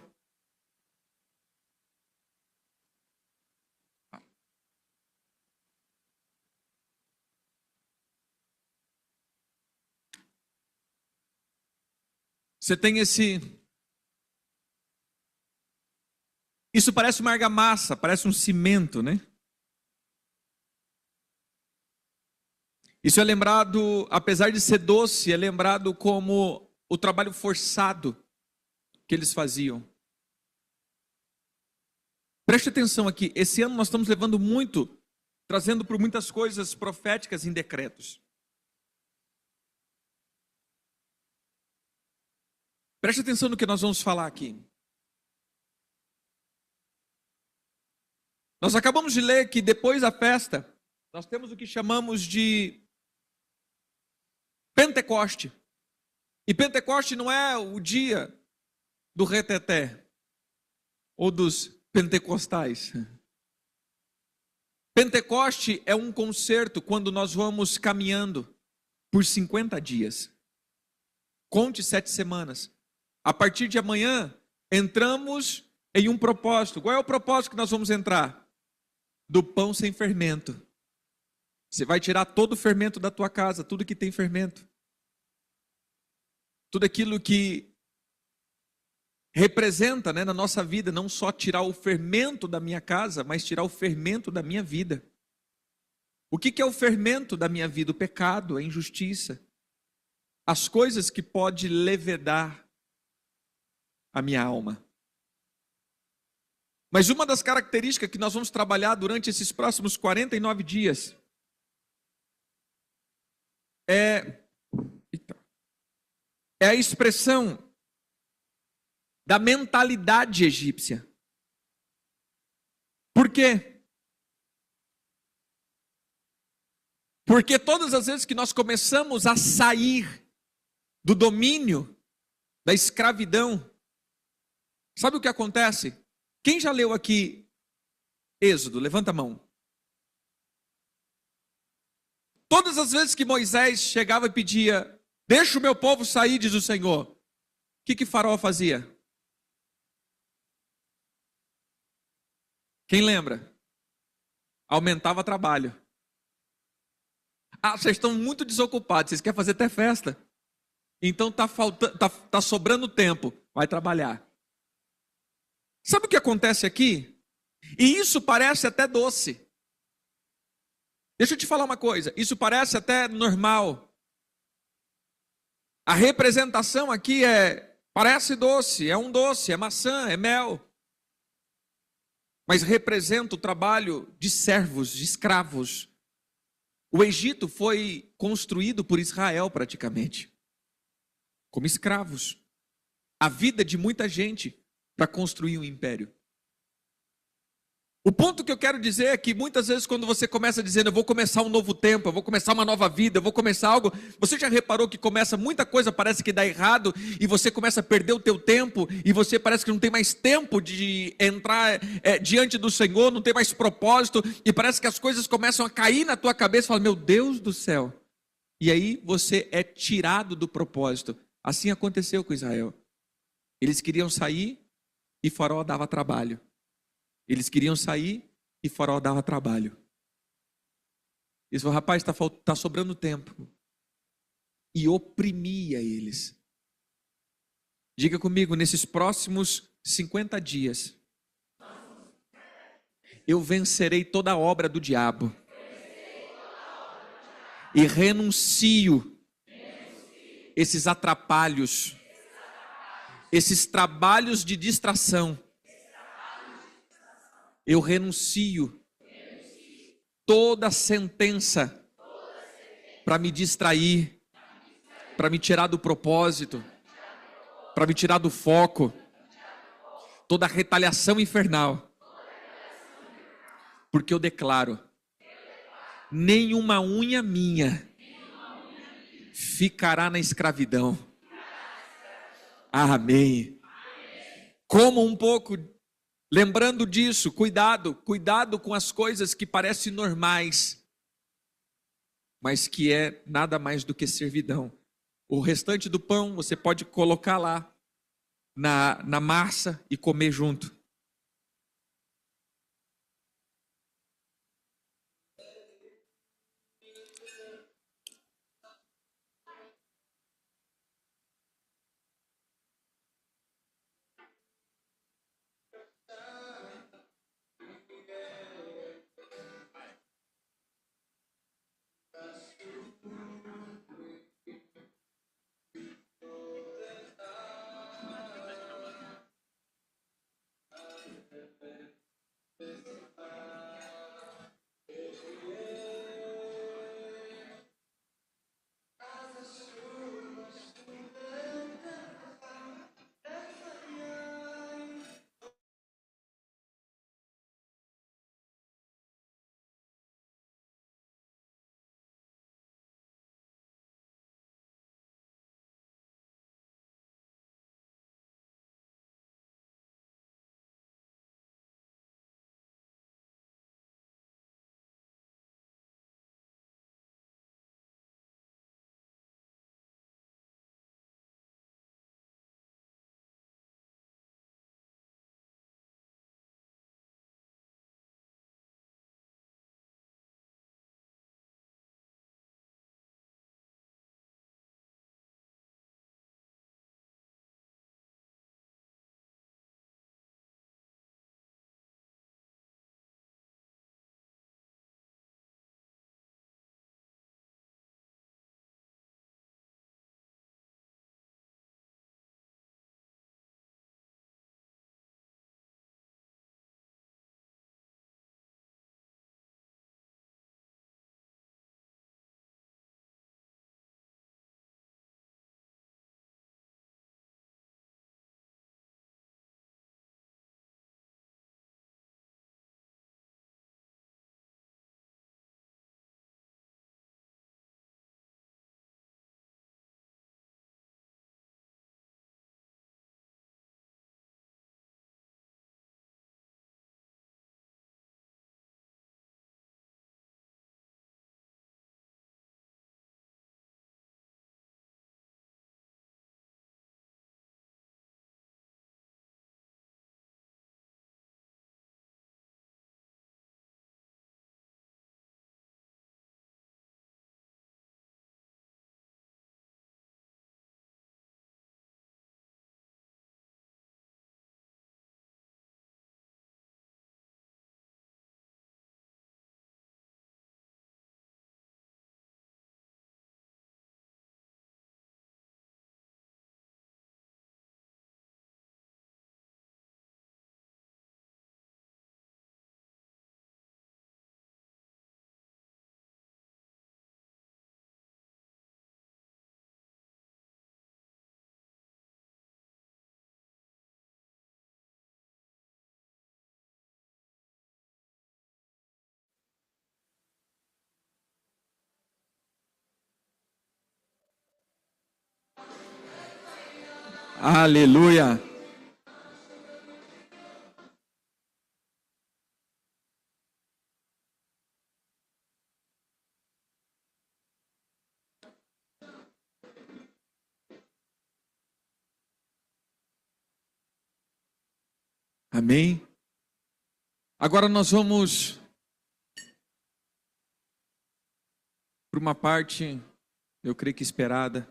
Você tem esse... Isso parece uma argamassa, parece um cimento, né? Isso é lembrado, apesar de ser doce, é lembrado como o trabalho forçado que eles faziam. Preste atenção aqui, esse ano nós estamos levando muito, trazendo por muitas coisas proféticas em decretos. Preste atenção no que nós vamos falar aqui. Nós acabamos de ler que depois da festa, nós temos o que chamamos de Pentecoste. E Pentecoste não é o dia do reteté ou dos pentecostais. Pentecoste é um concerto quando nós vamos caminhando por 50 dias. Conte 7 semanas. A partir de amanhã, entramos em um propósito. Qual é o propósito que nós vamos entrar? Do pão sem fermento. Você vai tirar todo o fermento da tua casa, tudo que tem fermento. Tudo aquilo que representa, né, na nossa vida, não só tirar o fermento da minha casa, mas tirar o fermento da minha vida. O que é o fermento da minha vida? O pecado, a injustiça. As coisas que pode levedar a minha alma. Mas uma das características que nós vamos trabalhar durante esses próximos 49 dias é a expressão da mentalidade egípcia. Por quê? Porque todas as vezes que nós começamos a sair do domínio da escravidão, sabe o que acontece? Quem já leu aqui Êxodo? Levanta a mão. Todas as vezes que Moisés chegava e pedia, deixa o meu povo sair, diz o Senhor, o que Faraó fazia? Quem lembra? Aumentava trabalho. Ah, vocês estão muito desocupados, vocês querem fazer até festa. Então tá sobrando tempo, vai trabalhar. Sabe o que acontece aqui? E isso parece até doce. Deixa eu te falar uma coisa, isso parece até normal. A representação aqui parece doce, é um doce, é maçã, é mel. Mas representa o trabalho de servos, de escravos. O Egito foi construído por Israel praticamente, como escravos. A vida de muita gente para construir um império. O ponto que eu quero dizer é que muitas vezes quando você começa dizendo eu vou começar um novo tempo, eu vou começar uma nova vida, eu vou começar algo, você já reparou que começa muita coisa, parece que dá errado, e você começa a perder o teu tempo, e você parece que não tem mais tempo de entrar diante do Senhor, não tem mais propósito, e parece que as coisas começam a cair na tua cabeça, e fala, meu Deus do céu, e aí você é tirado do propósito. Assim aconteceu com Israel. Eles queriam sair e Faraó dava trabalho. Eles queriam sair e Faraó dava trabalho. Eles falaram, rapaz, está sobrando tempo. E oprimia eles. Diga comigo, nesses próximos 50 dias, eu vencerei toda a obra do diabo. E renuncio esses atrapalhos, esses trabalhos de distração. Eu renuncio toda sentença para me distrair, para me tirar do propósito, para me tirar do foco, toda retaliação infernal. Porque eu declaro, nenhuma unha minha ficará na escravidão. Amém. Como um pouco... Lembrando disso, cuidado com as coisas que parecem normais, mas que é nada mais do que servidão. O restante do pão você pode colocar lá na massa e comer junto. Aleluia. Amém. Agora nós vamos para uma parte, eu creio que esperada.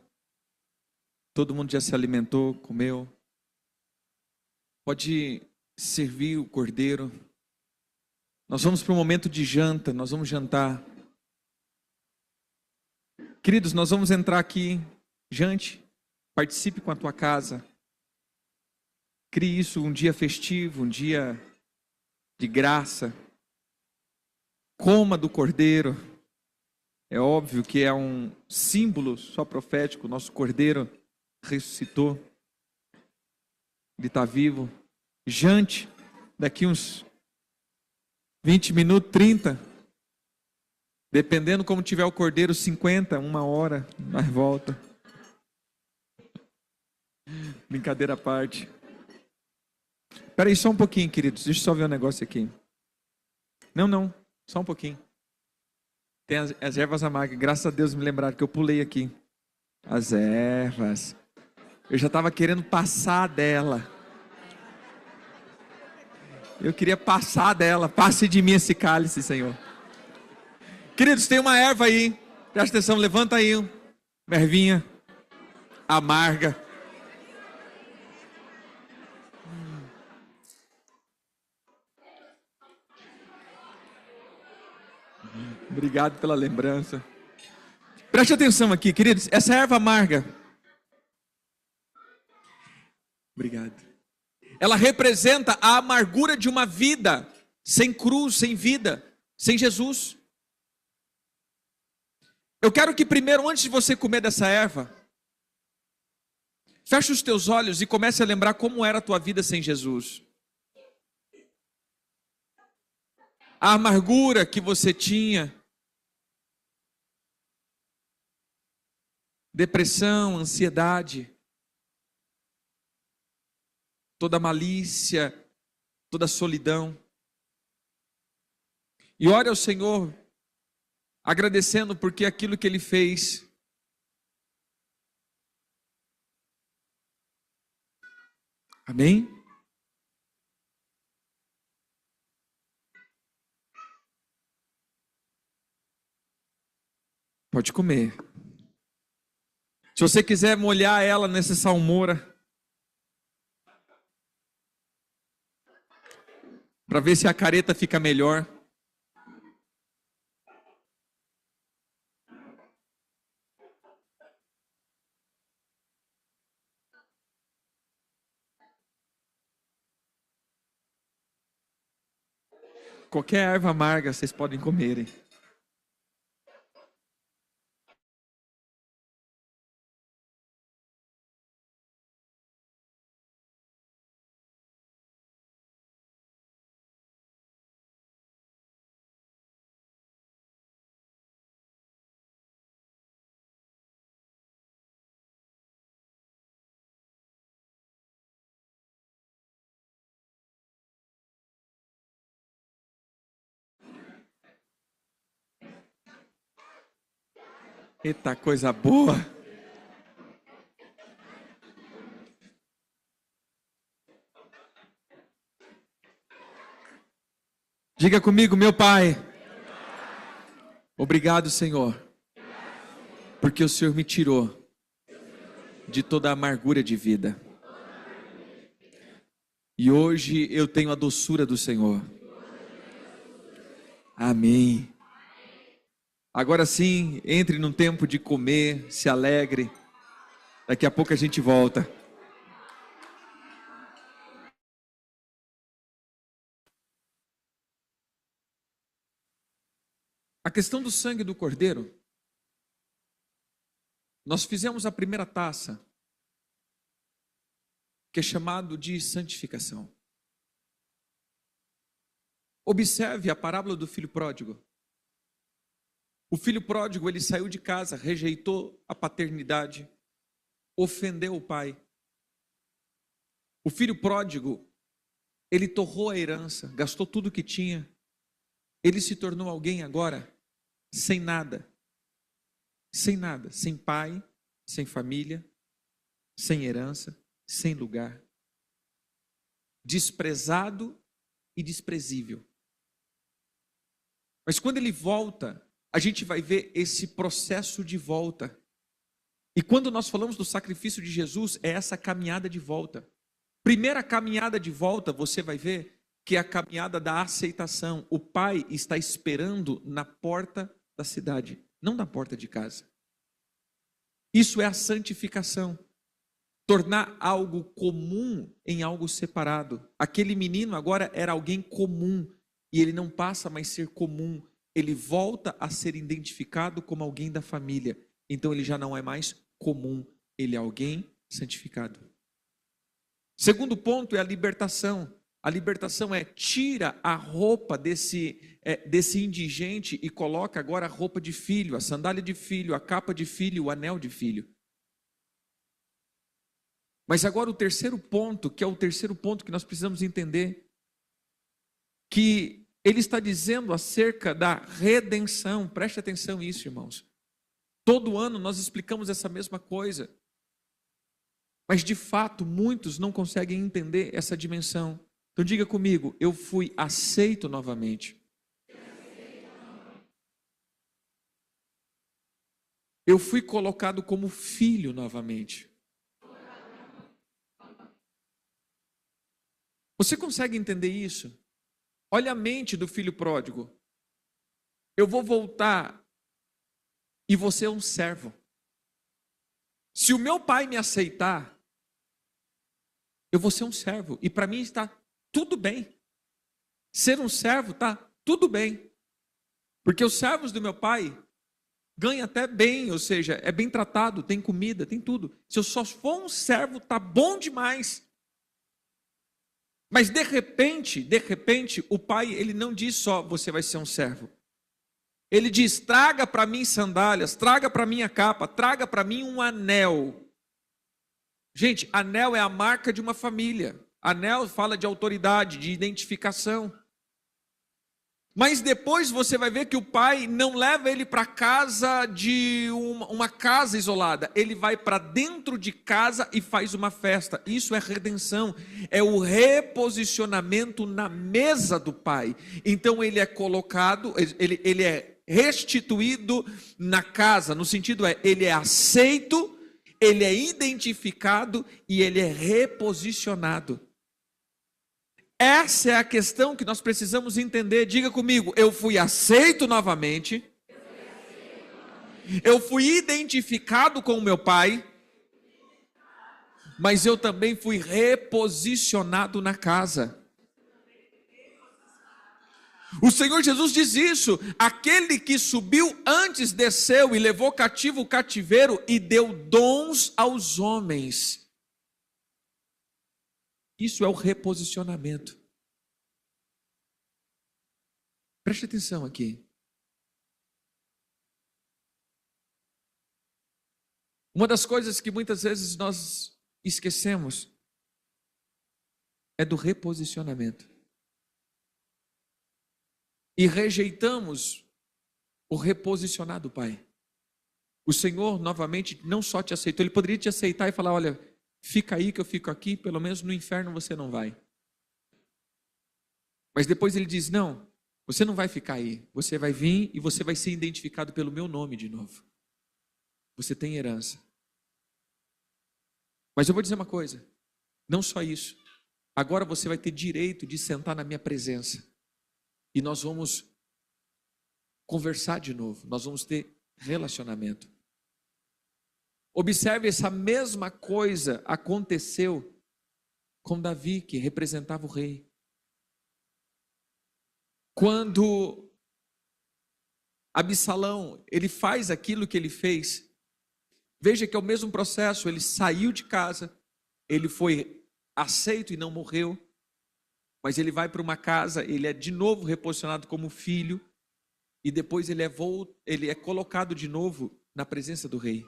Todo mundo já se alimentou, comeu. Pode servir o cordeiro. Nós vamos para um momento de janta, nós vamos jantar. Queridos, nós vamos entrar aqui, jante, participe com a tua casa. Crie isso um dia festivo, um dia de graça. Coma do cordeiro. É óbvio que é um símbolo só profético. Nosso cordeiro ressuscitou. Ele está vivo. Jante, daqui uns 20 minutos, 30. Dependendo como tiver o cordeiro, 50, 1 hora, nós volta. Brincadeira à parte. Espera aí só um pouquinho, queridos. Deixa eu só ver um negócio aqui. Não. Só um pouquinho. Tem as ervas amargas. Graças a Deus me lembraram que eu pulei aqui. As ervas. Eu já estava querendo passar dela. Eu queria passar dela. Passe de mim esse cálice, Senhor. Queridos, tem uma erva aí. Presta atenção, levanta aí. Uma ervinha amarga. Obrigado pela lembrança. Preste atenção aqui, queridos. Essa erva amarga. Obrigado. Ela representa a amargura de uma vida sem cruz, sem vida, sem Jesus. Eu quero que primeiro, antes de você comer dessa erva, feche os teus olhos e comece a lembrar como era a tua vida sem Jesus. A amargura que você tinha. Depressão, ansiedade. Toda malícia, toda solidão. E ore ao Senhor, agradecendo porque aquilo que Ele fez. Amém? Pode comer. Se você quiser molhar ela nessa salmoura, para ver se a careta fica melhor. Qualquer erva amarga vocês podem comerem. Eita, coisa boa. Diga comigo, meu Pai. Obrigado, Senhor, porque o Senhor me tirou de toda a amargura de vida. E hoje eu tenho a doçura do Senhor. Amém. Agora sim, entre num tempo de comer, se alegre. Daqui a pouco a gente volta. A questão do sangue do cordeiro. Nós fizemos a primeira taça, que é chamado de santificação. Observe a parábola do filho pródigo. O filho pródigo, ele saiu de casa, rejeitou a paternidade, ofendeu o pai. O filho pródigo, ele torrou a herança, gastou tudo que tinha. Ele se tornou alguém agora sem nada. Sem nada, sem pai, sem família, sem herança, sem lugar. Desprezado e desprezível. Mas quando ele volta, a gente vai ver esse processo de volta. E quando nós falamos do sacrifício de Jesus, é essa caminhada de volta. Primeira caminhada de volta, você vai ver que é a caminhada da aceitação. O pai está esperando na porta da cidade, não na porta de casa. Isso é a santificação. Tornar algo comum em algo separado. Aquele menino agora era alguém comum, e ele não passa mais a ser comum, ele volta a ser identificado como alguém da família. Então ele já não é mais comum, ele é alguém santificado. Segundo ponto é a libertação. A libertação é tira a roupa desse indigente e coloca agora a roupa de filho, a sandália de filho, a capa de filho, o anel de filho. Mas agora o terceiro ponto, que é o terceiro ponto que nós precisamos entender, que ele está dizendo acerca da redenção. Preste atenção nisso, irmãos. Todo ano nós explicamos essa mesma coisa. Mas de fato, muitos não conseguem entender essa dimensão. Então diga comigo, eu fui aceito novamente. Eu fui colocado como filho novamente. Você consegue entender isso? Olha a mente do filho pródigo. Eu vou voltar e você é um servo. Se o meu pai me aceitar, eu vou ser um servo. E para mim está tudo bem. Ser um servo está tudo bem. Porque os servos do meu pai ganham até bem, ou seja, é bem tratado, tem comida, tem tudo. Se eu só for um servo, está bom demais. Mas de repente, o pai, ele não diz só, você vai ser um servo. Ele diz, traga para mim sandálias, traga para mim a capa, traga para mim um anel. Gente, anel é a marca de uma família. Anel fala de autoridade, de identificação. Mas depois você vai ver que o pai não leva ele para casa de uma casa isolada. Ele vai para dentro de casa e faz uma festa. Isso é redenção. É o reposicionamento na mesa do pai. Então ele é colocado, ele é restituído na casa. No sentido ele é aceito, ele é identificado e ele é reposicionado. Essa é a questão que nós precisamos entender. Diga comigo, eu fui aceito novamente. Eu fui identificado com o meu pai. Mas eu também fui reposicionado na casa. O Senhor Jesus diz isso. Aquele que subiu antes desceu e levou cativo o cativeiro e deu dons aos homens. Isso é o reposicionamento. Preste atenção aqui. Uma das coisas que muitas vezes nós esquecemos é do reposicionamento. E rejeitamos o reposicionar do Pai. O Senhor novamente não só te aceitou, Ele poderia te aceitar e falar, olha, fica aí que eu fico aqui, pelo menos no inferno você não vai. Mas depois Ele diz, não, você não vai ficar aí, você vai vir e você vai ser identificado pelo meu nome de novo. Você tem herança. Mas eu vou dizer uma coisa, não só isso, agora você vai ter direito de sentar na minha presença. E nós vamos conversar de novo, nós vamos ter relacionamento. Observe, essa mesma coisa aconteceu com Davi, que representava o rei. Quando Absalão, ele faz aquilo que ele fez, veja que é o mesmo processo, ele saiu de casa, ele foi aceito e não morreu, mas ele vai para uma casa, ele é de novo reposicionado como filho, e depois ele é colocado de novo na presença do rei.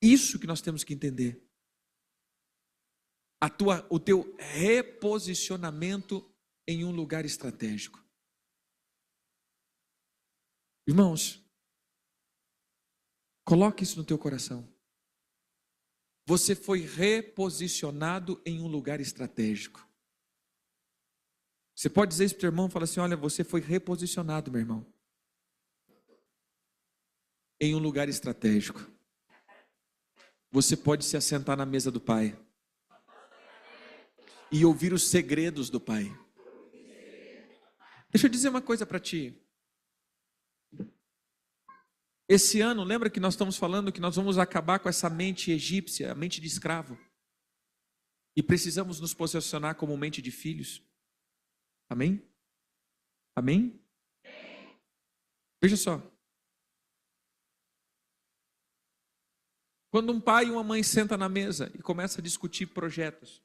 Isso que nós temos que entender. o teu reposicionamento em um lugar estratégico. Irmãos, coloque isso no teu coração. Você foi reposicionado em um lugar estratégico. Você pode dizer isso para o teu irmão, fala assim, olha, você foi reposicionado, meu irmão, em um lugar estratégico. Você pode se assentar na mesa do Pai e ouvir os segredos do Pai. Deixa eu dizer uma coisa para ti. Esse ano, lembra que nós estamos falando que nós vamos acabar com essa mente egípcia, a mente de escravo. E precisamos nos posicionar como mente de filhos. Amém? Amém? Veja só. Quando um pai e uma mãe sentam na mesa e começam a discutir projetos,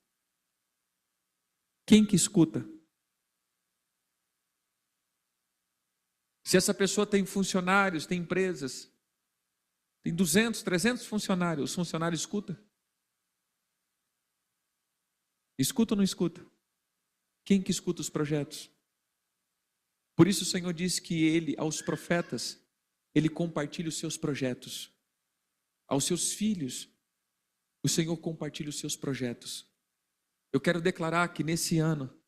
quem que escuta? Se essa pessoa tem funcionários, tem empresas, tem 200, 300 funcionários, os funcionários escutam? Escuta ou não escuta? Quem que escuta os projetos? Por isso o Senhor diz que Ele, aos profetas, Ele compartilha os seus projetos. Aos seus filhos, o Senhor compartilha os seus projetos. Eu quero declarar que nesse ano,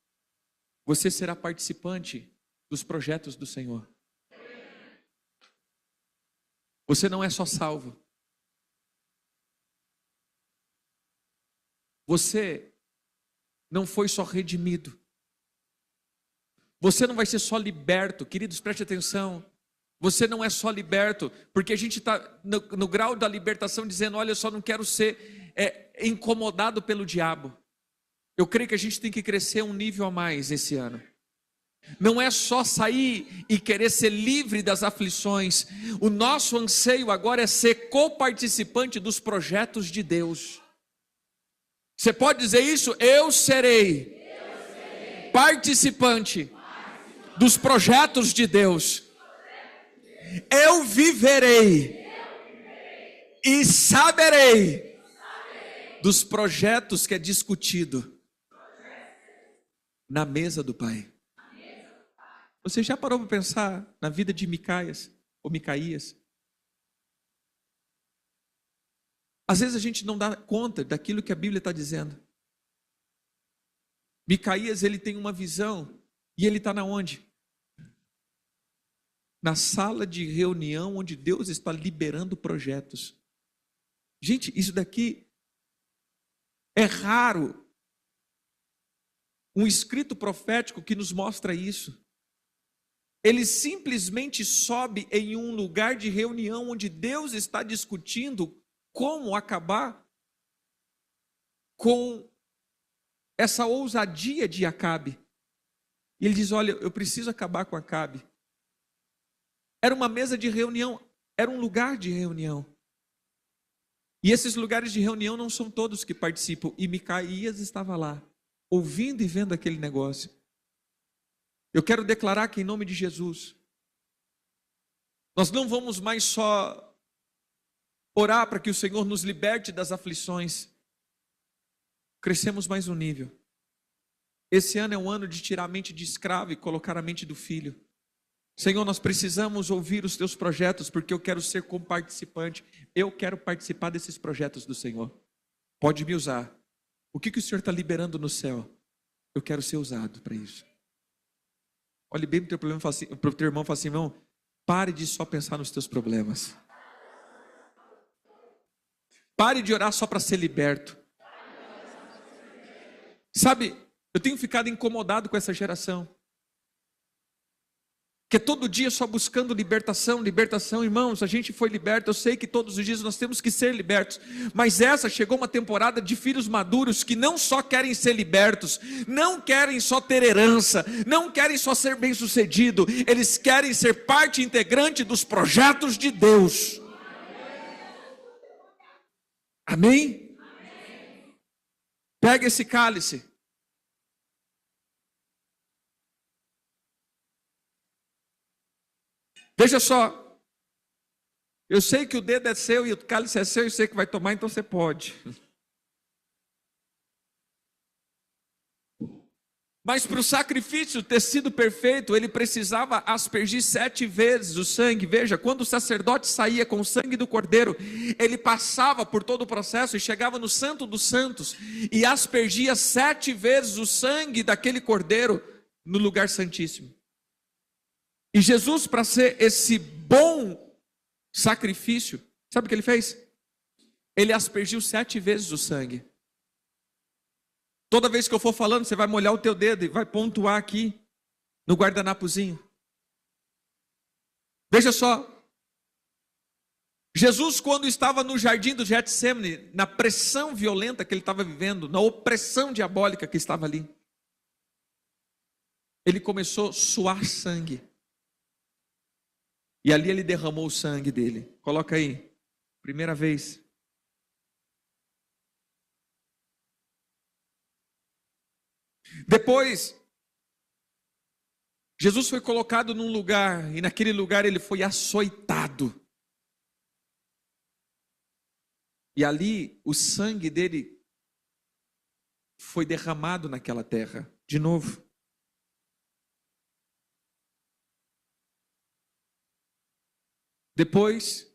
você será participante dos projetos do Senhor. Você não é só salvo. Você não foi só redimido. Você não vai ser só liberto. Queridos, preste atenção. Você não é só liberto, porque a gente está no grau da libertação dizendo, olha, eu só não quero ser incomodado pelo diabo. Eu creio que a gente tem que crescer um nível a mais esse ano. Não é só sair e querer ser livre das aflições. O nosso anseio agora é ser coparticipante dos projetos de Deus. Você pode dizer isso? Eu serei participante dos projetos de Deus. Eu viverei e saberei dos projetos que é discutido na mesa do Pai. Você já parou para pensar na vida de Micaías ou Micaías? Às vezes a gente não dá conta daquilo que a Bíblia está dizendo. Micaías, ele tem uma visão e ele está na onde? Na sala de reunião onde Deus está liberando projetos. Gente, isso daqui é raro. Um escrito profético que nos mostra isso. Ele simplesmente sobe em um lugar de reunião onde Deus está discutindo como acabar com essa ousadia de Acabe. E ele diz, olha, eu preciso acabar com Acabe. Era uma mesa de reunião, era um lugar de reunião. E esses lugares de reunião não são todos que participam. E Micaías estava lá, ouvindo e vendo aquele negócio. Eu quero declarar que em nome de Jesus, nós não vamos mais só orar para que o Senhor nos liberte das aflições. Crescemos mais um nível. Esse ano é um ano de tirar a mente de escravo e colocar a mente do filho. Senhor, nós precisamos ouvir os teus projetos, porque eu quero ser comparticipante. Eu quero participar desses projetos do Senhor. Pode me usar. O que o Senhor está liberando no céu? Eu quero ser usado para isso. Olhe bem para o teu irmão e fala assim, irmão, pare de só pensar nos teus problemas. Pare de orar só para ser liberto. Sabe, eu tenho ficado incomodado com essa geração. Que é todo dia só buscando libertação, libertação. Irmãos, a gente foi liberto, eu sei que todos os dias nós temos que ser libertos, mas essa chegou uma temporada de filhos maduros que não só querem ser libertos, não querem só ter herança, não querem só ser bem-sucedido, eles querem ser parte integrante dos projetos de Deus. Amém? Pega esse cálice. Veja só, eu sei que o dedo é seu e o cálice é seu, eu sei que vai tomar, então você pode. Mas para o sacrifício ter sido perfeito, ele precisava aspergir 7 vezes o sangue. Veja, quando o sacerdote saía com o sangue do cordeiro, ele passava por todo o processo e chegava no Santo dos Santos e aspergia 7 vezes o sangue daquele cordeiro no lugar santíssimo. E Jesus, para ser esse bom sacrifício, sabe o que ele fez? Ele aspergiu 7 vezes o sangue. Toda vez que eu for falando, você vai molhar o teu dedo e vai pontuar aqui no guardanapozinho. Veja só. Jesus, quando estava no jardim do Getsemane, na pressão violenta que ele estava vivendo, na opressão diabólica que estava ali, ele começou a suar sangue. E ali ele derramou o sangue dele. Coloca aí. Primeira vez. Depois, Jesus foi colocado num lugar, e naquele lugar ele foi açoitado. E ali o sangue dele foi derramado naquela terra, de novo. Depois,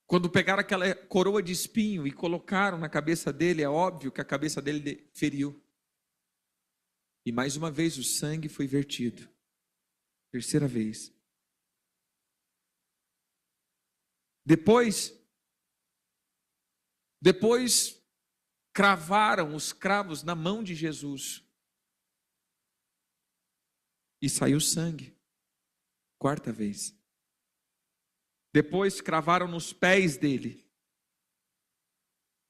quando pegaram aquela coroa de espinho e colocaram na cabeça dele, é óbvio que a cabeça dele feriu. E mais uma vez o sangue foi vertido. Terceira vez. Depois cravaram os cravos na mão de Jesus. E saiu sangue. Quarta vez. Depois cravaram nos pés dele.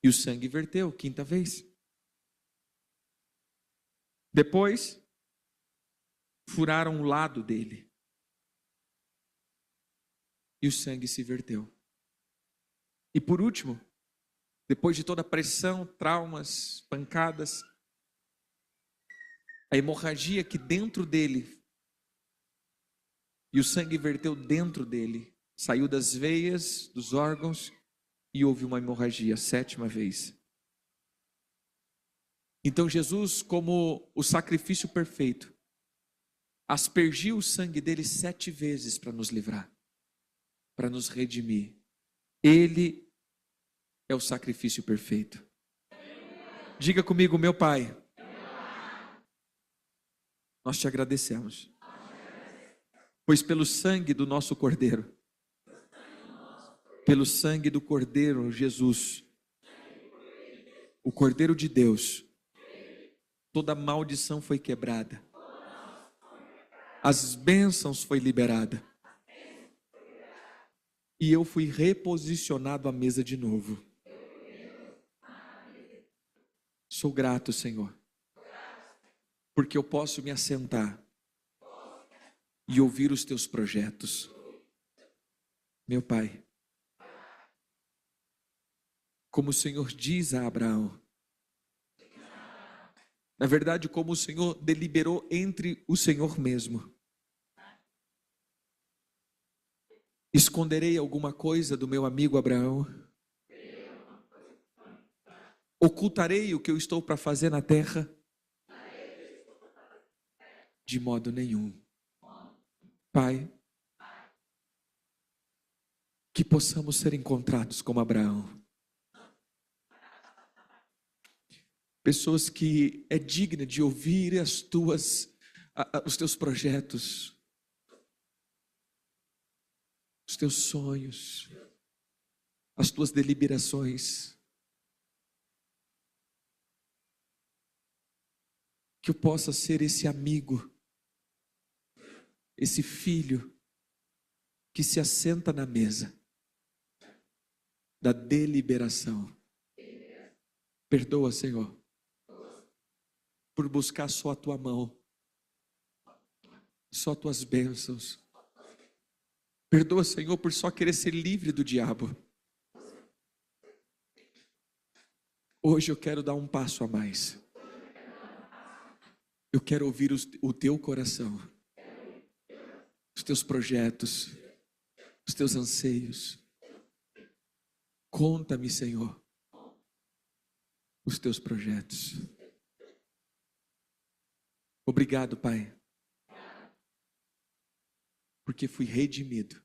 E o sangue verteu. Quinta vez. Depois, furaram o lado dele. E o sangue se verteu. E por último, depois de toda a pressão, traumas, pancadas, a hemorragia que dentro dele, e o sangue verteu dentro dele, saiu das veias, dos órgãos, e houve uma hemorragia, 7ª vez. Então Jesus, como o sacrifício perfeito, aspergiu o sangue dele 7 vezes para nos livrar, para nos redimir. Ele é o sacrifício perfeito. Diga comigo, meu Pai, nós te agradecemos, pois pelo sangue do nosso Cordeiro, pelo sangue do Cordeiro Jesus, o Cordeiro de Deus, toda maldição foi quebrada, as bênçãos foi liberada, e eu fui reposicionado à mesa de novo. Sou grato, Senhor, porque eu posso me assentar e ouvir os teus projetos. Meu Pai, como o Senhor diz a Abraão, na verdade, como o Senhor deliberou entre o Senhor mesmo, esconderei alguma coisa do meu amigo Abraão? Ocultarei o que eu estou para fazer na terra? De modo nenhum. Pai, que possamos ser encontrados como Abraão. Pessoas que é digna de ouvir os teus projetos, os teus sonhos, as tuas deliberações. Que eu possa ser esse amigo, esse filho que se assenta na mesa da deliberação. Perdoa, Senhor, por buscar só a tua mão, só tuas bênçãos. Perdoa, Senhor, por só querer ser livre do diabo. Hoje eu quero dar um passo a mais. Eu quero ouvir o teu coração, os teus projetos, os teus anseios. Conta-me, Senhor, os teus projetos. Obrigado, Pai, porque fui redimido,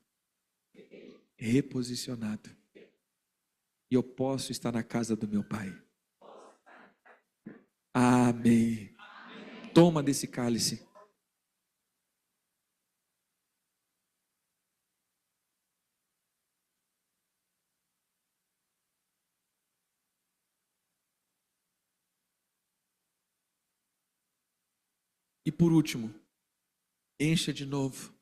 reposicionado, e eu posso estar na casa do meu Pai. Amém. Toma desse cálice. E por último, encha de novo.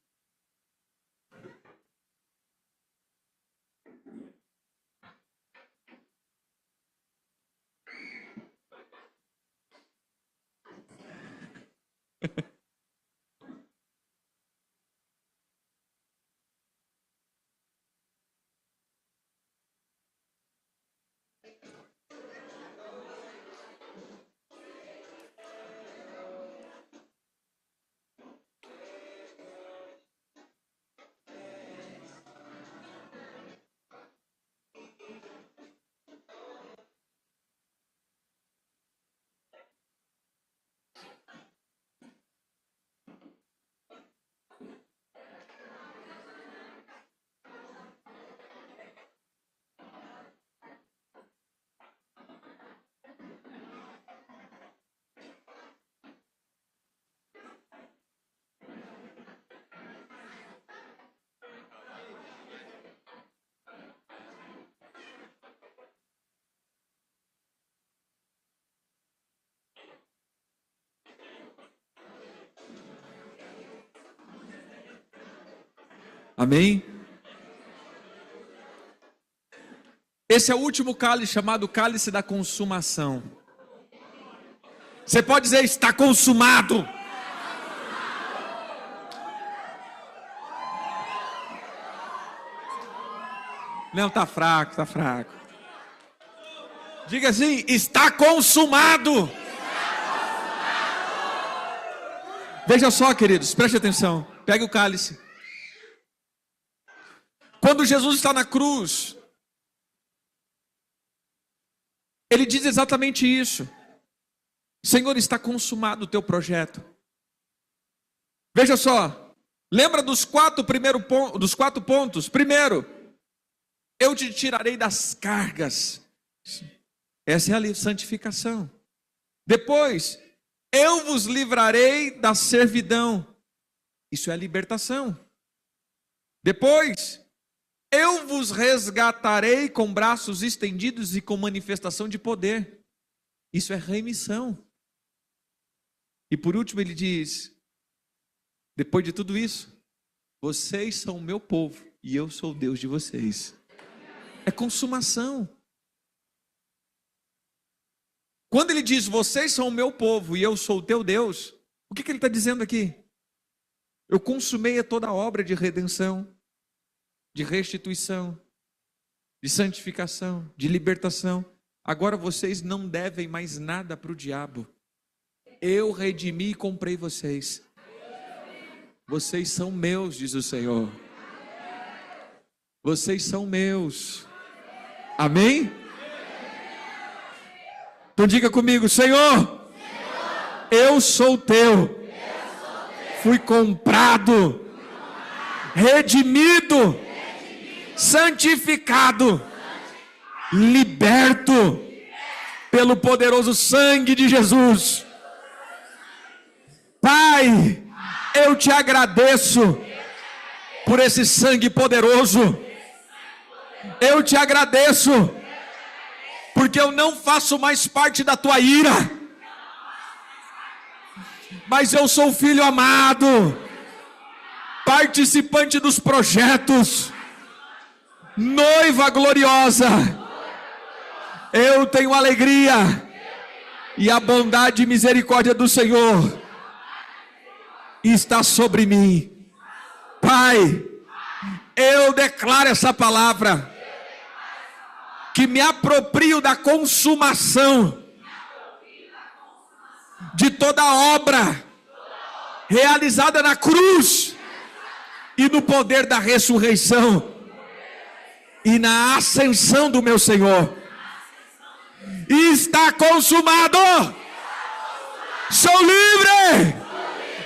Amém? Esse é o último cálice, chamado cálice da consumação. Você pode dizer, está consumado. Não, está fraco, está fraco. Diga assim, está consumado. Veja só, queridos, preste atenção. Pegue o cálice. Quando Jesus está na cruz, ele diz exatamente isso. Senhor, está consumado o teu projeto. Veja só, lembra dos quatro pontos? Primeiro, eu te tirarei das cargas. Essa é a santificação. Depois, eu vos livrarei da servidão. Isso é a libertação. Depois, eu vos resgatarei com braços estendidos e com manifestação de poder. Isso é remissão. E por último ele diz, depois de tudo isso, vocês são o meu povo e eu sou o Deus de vocês. É consumação. Quando ele diz, vocês são o meu povo e eu sou o teu Deus, o que ele está dizendo aqui? Eu consumei toda a obra de redenção, de restituição, de santificação, de libertação. Agora vocês não devem mais nada para o diabo. Eu redimi e comprei vocês. Vocês são meus, diz o Senhor. Vocês são meus. Amém? Então diga comigo, Senhor, eu sou teu. Fui comprado, redimido, santificado, liberto pelo poderoso sangue de Jesus. Pai, eu te agradeço por esse sangue poderoso. Eu te agradeço porque eu não faço mais parte da tua ira, mas eu sou filho amado, participante dos projetos, noiva gloriosa. Eu tenho alegria e a bondade e misericórdia do Senhor está sobre mim. Pai, eu declaro essa palavra, que me aproprio da consumação de toda a obra realizada na cruz e no poder da ressurreição e na ascensão do meu Senhor. Está consumado. Sou livre.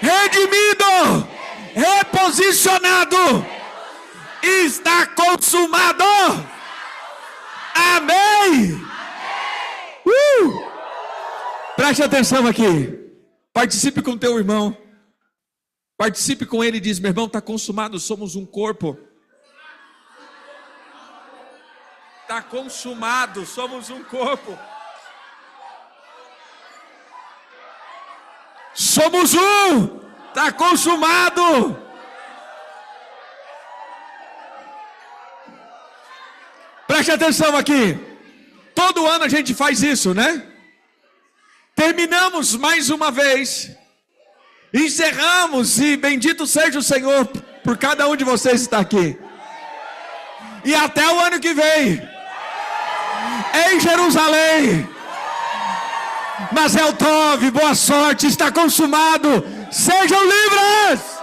redimido, reposicionado, está consumado. Amém. Preste atenção aqui. Participe com teu irmão. Participe com ele e diz: meu irmão, está consumado, somos um corpo. Está consumado, somos um corpo. Somos um. Está consumado. Preste atenção aqui. Todo ano a gente faz isso, né? Terminamos mais uma vez. Encerramos, e bendito seja o Senhor por cada um de vocês que está aqui. E até o ano que vem, em Jerusalém. Mas é o Tov, boa sorte, está consumado. Sejam livres.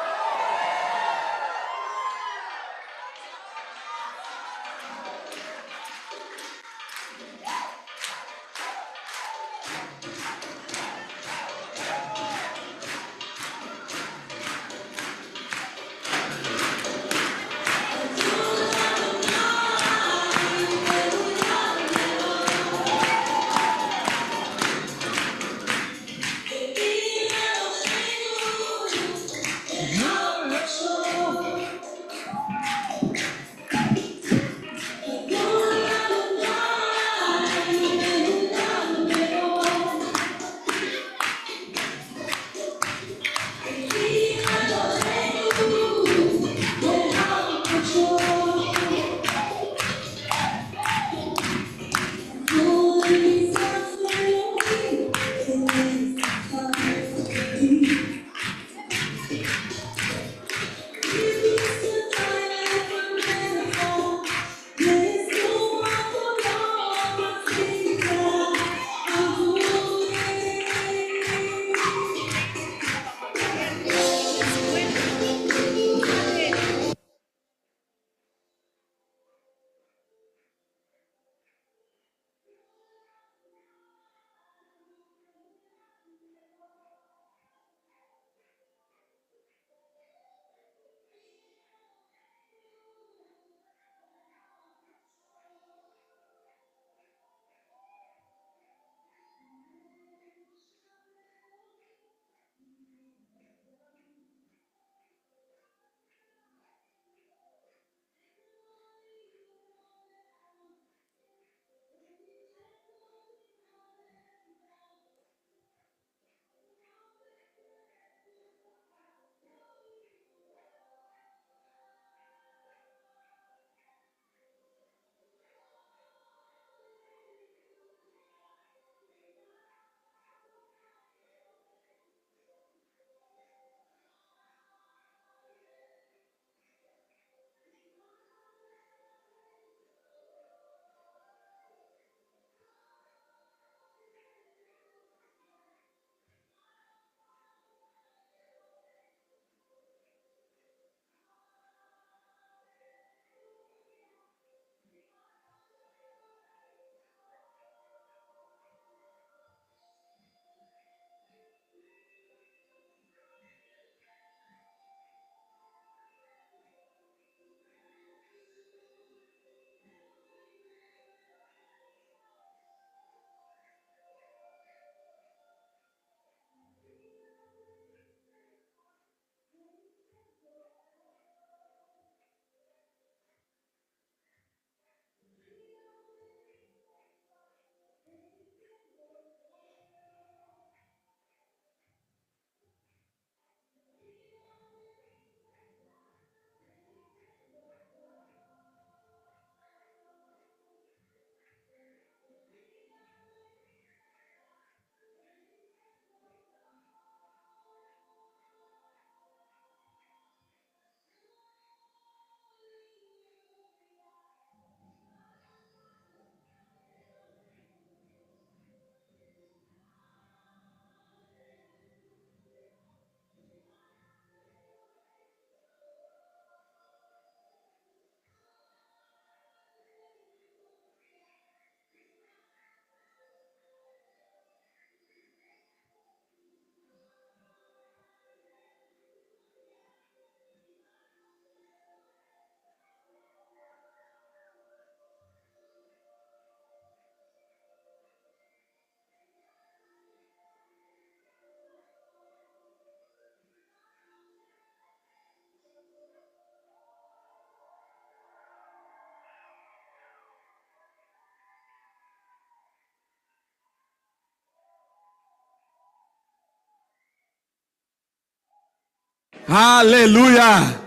Aleluia!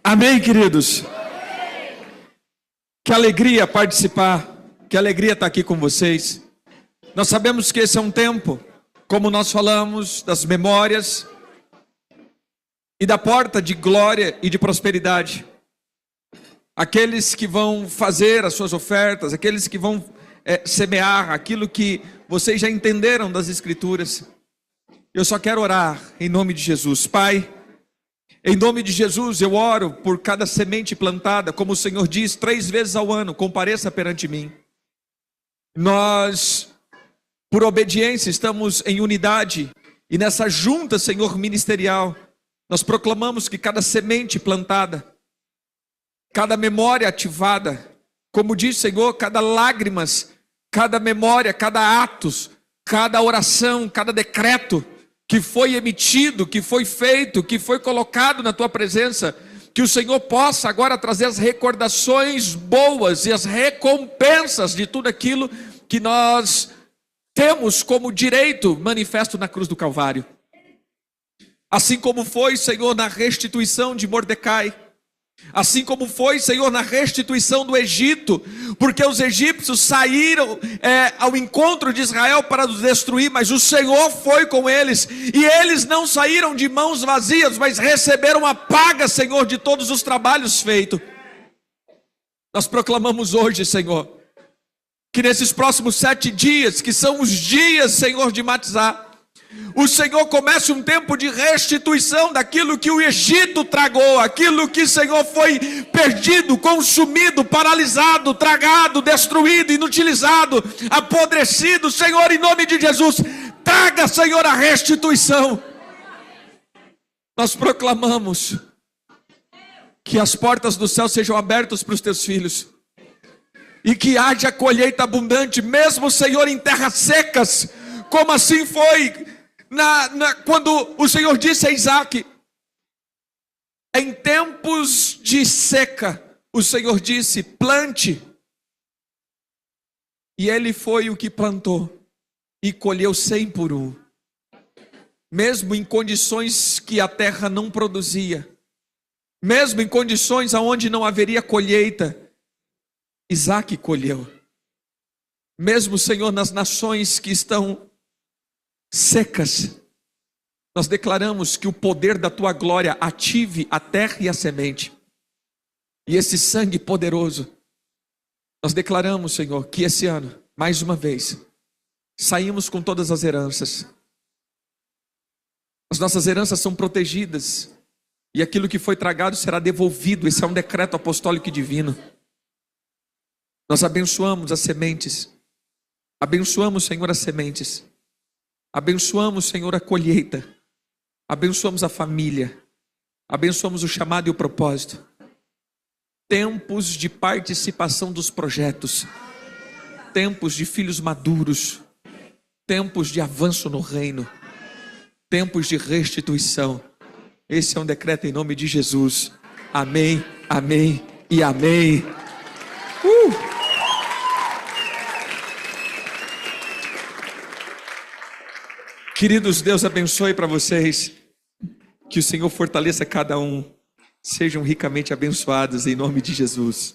Amém, queridos? Que alegria participar, que alegria estar aqui com vocês. Nós sabemos que esse é um tempo, como nós falamos, das memórias e da porta de glória e de prosperidade. Aqueles que vão fazer as suas ofertas, aqueles que vão semear aquilo que vocês já entenderam das Escrituras. Eu só quero orar em nome de Jesus. Pai, em nome de Jesus eu oro por cada semente plantada, como o Senhor diz, 3 vezes ao ano, compareça perante mim. Nós, por obediência, estamos em unidade, e nessa junta, Senhor, ministerial, nós proclamamos que cada semente plantada, cada memória ativada, como diz, Senhor, cada lágrimas, cada memória, cada atos, cada oração, cada decreto que foi emitido, que foi feito, que foi colocado na Tua presença, que o Senhor possa agora trazer as recordações boas e as recompensas de tudo aquilo que nós temos como direito manifesto na cruz do Calvário. Assim como foi, Senhor, na restituição de Mordecai, assim como foi, Senhor, na restituição do Egito, porque os egípcios saíram ao encontro de Israel para os destruir, mas o Senhor foi com eles, e eles não saíram de mãos vazias, mas receberam a paga, Senhor, de todos os trabalhos feitos. Nós proclamamos hoje, Senhor, que nesses próximos 7 dias, que são os dias, Senhor, de Matzah, o Senhor comece um tempo de restituição daquilo que o Egito tragou, aquilo que, Senhor, foi perdido, consumido, paralisado, tragado, destruído, inutilizado, apodrecido. Senhor, em nome de Jesus, traga, Senhor, a restituição. Nós proclamamos que as portas do céu sejam abertas para os teus filhos, e que haja colheita abundante, mesmo, Senhor, em terras secas, como assim foi quando o Senhor disse a Isaac, em tempos de seca, o Senhor disse, plante, e ele foi o que plantou, e colheu 100 por 1, mesmo em condições que a terra não produzia, mesmo em condições onde não haveria colheita, Isaac colheu, mesmo, Senhor, nas nações que estão secas, nós declaramos que o poder da Tua glória ative a terra e a semente, e esse sangue poderoso, nós declaramos, Senhor, que esse ano, mais uma vez, saímos com todas as heranças, as nossas heranças são protegidas, e aquilo que foi tragado será devolvido. Esse é um decreto apostólico e divino. Nós abençoamos as sementes, abençoamos, Senhor, as sementes, abençoamos, Senhor, a colheita, abençoamos a família, abençoamos o chamado e o propósito, tempos de participação dos projetos, tempos de filhos maduros, tempos de avanço no reino, tempos de restituição. Esse é um decreto em nome de Jesus. Amém, amém e amém. Queridos, Deus abençoe para vocês, que o Senhor fortaleça cada um, sejam ricamente abençoados em nome de Jesus.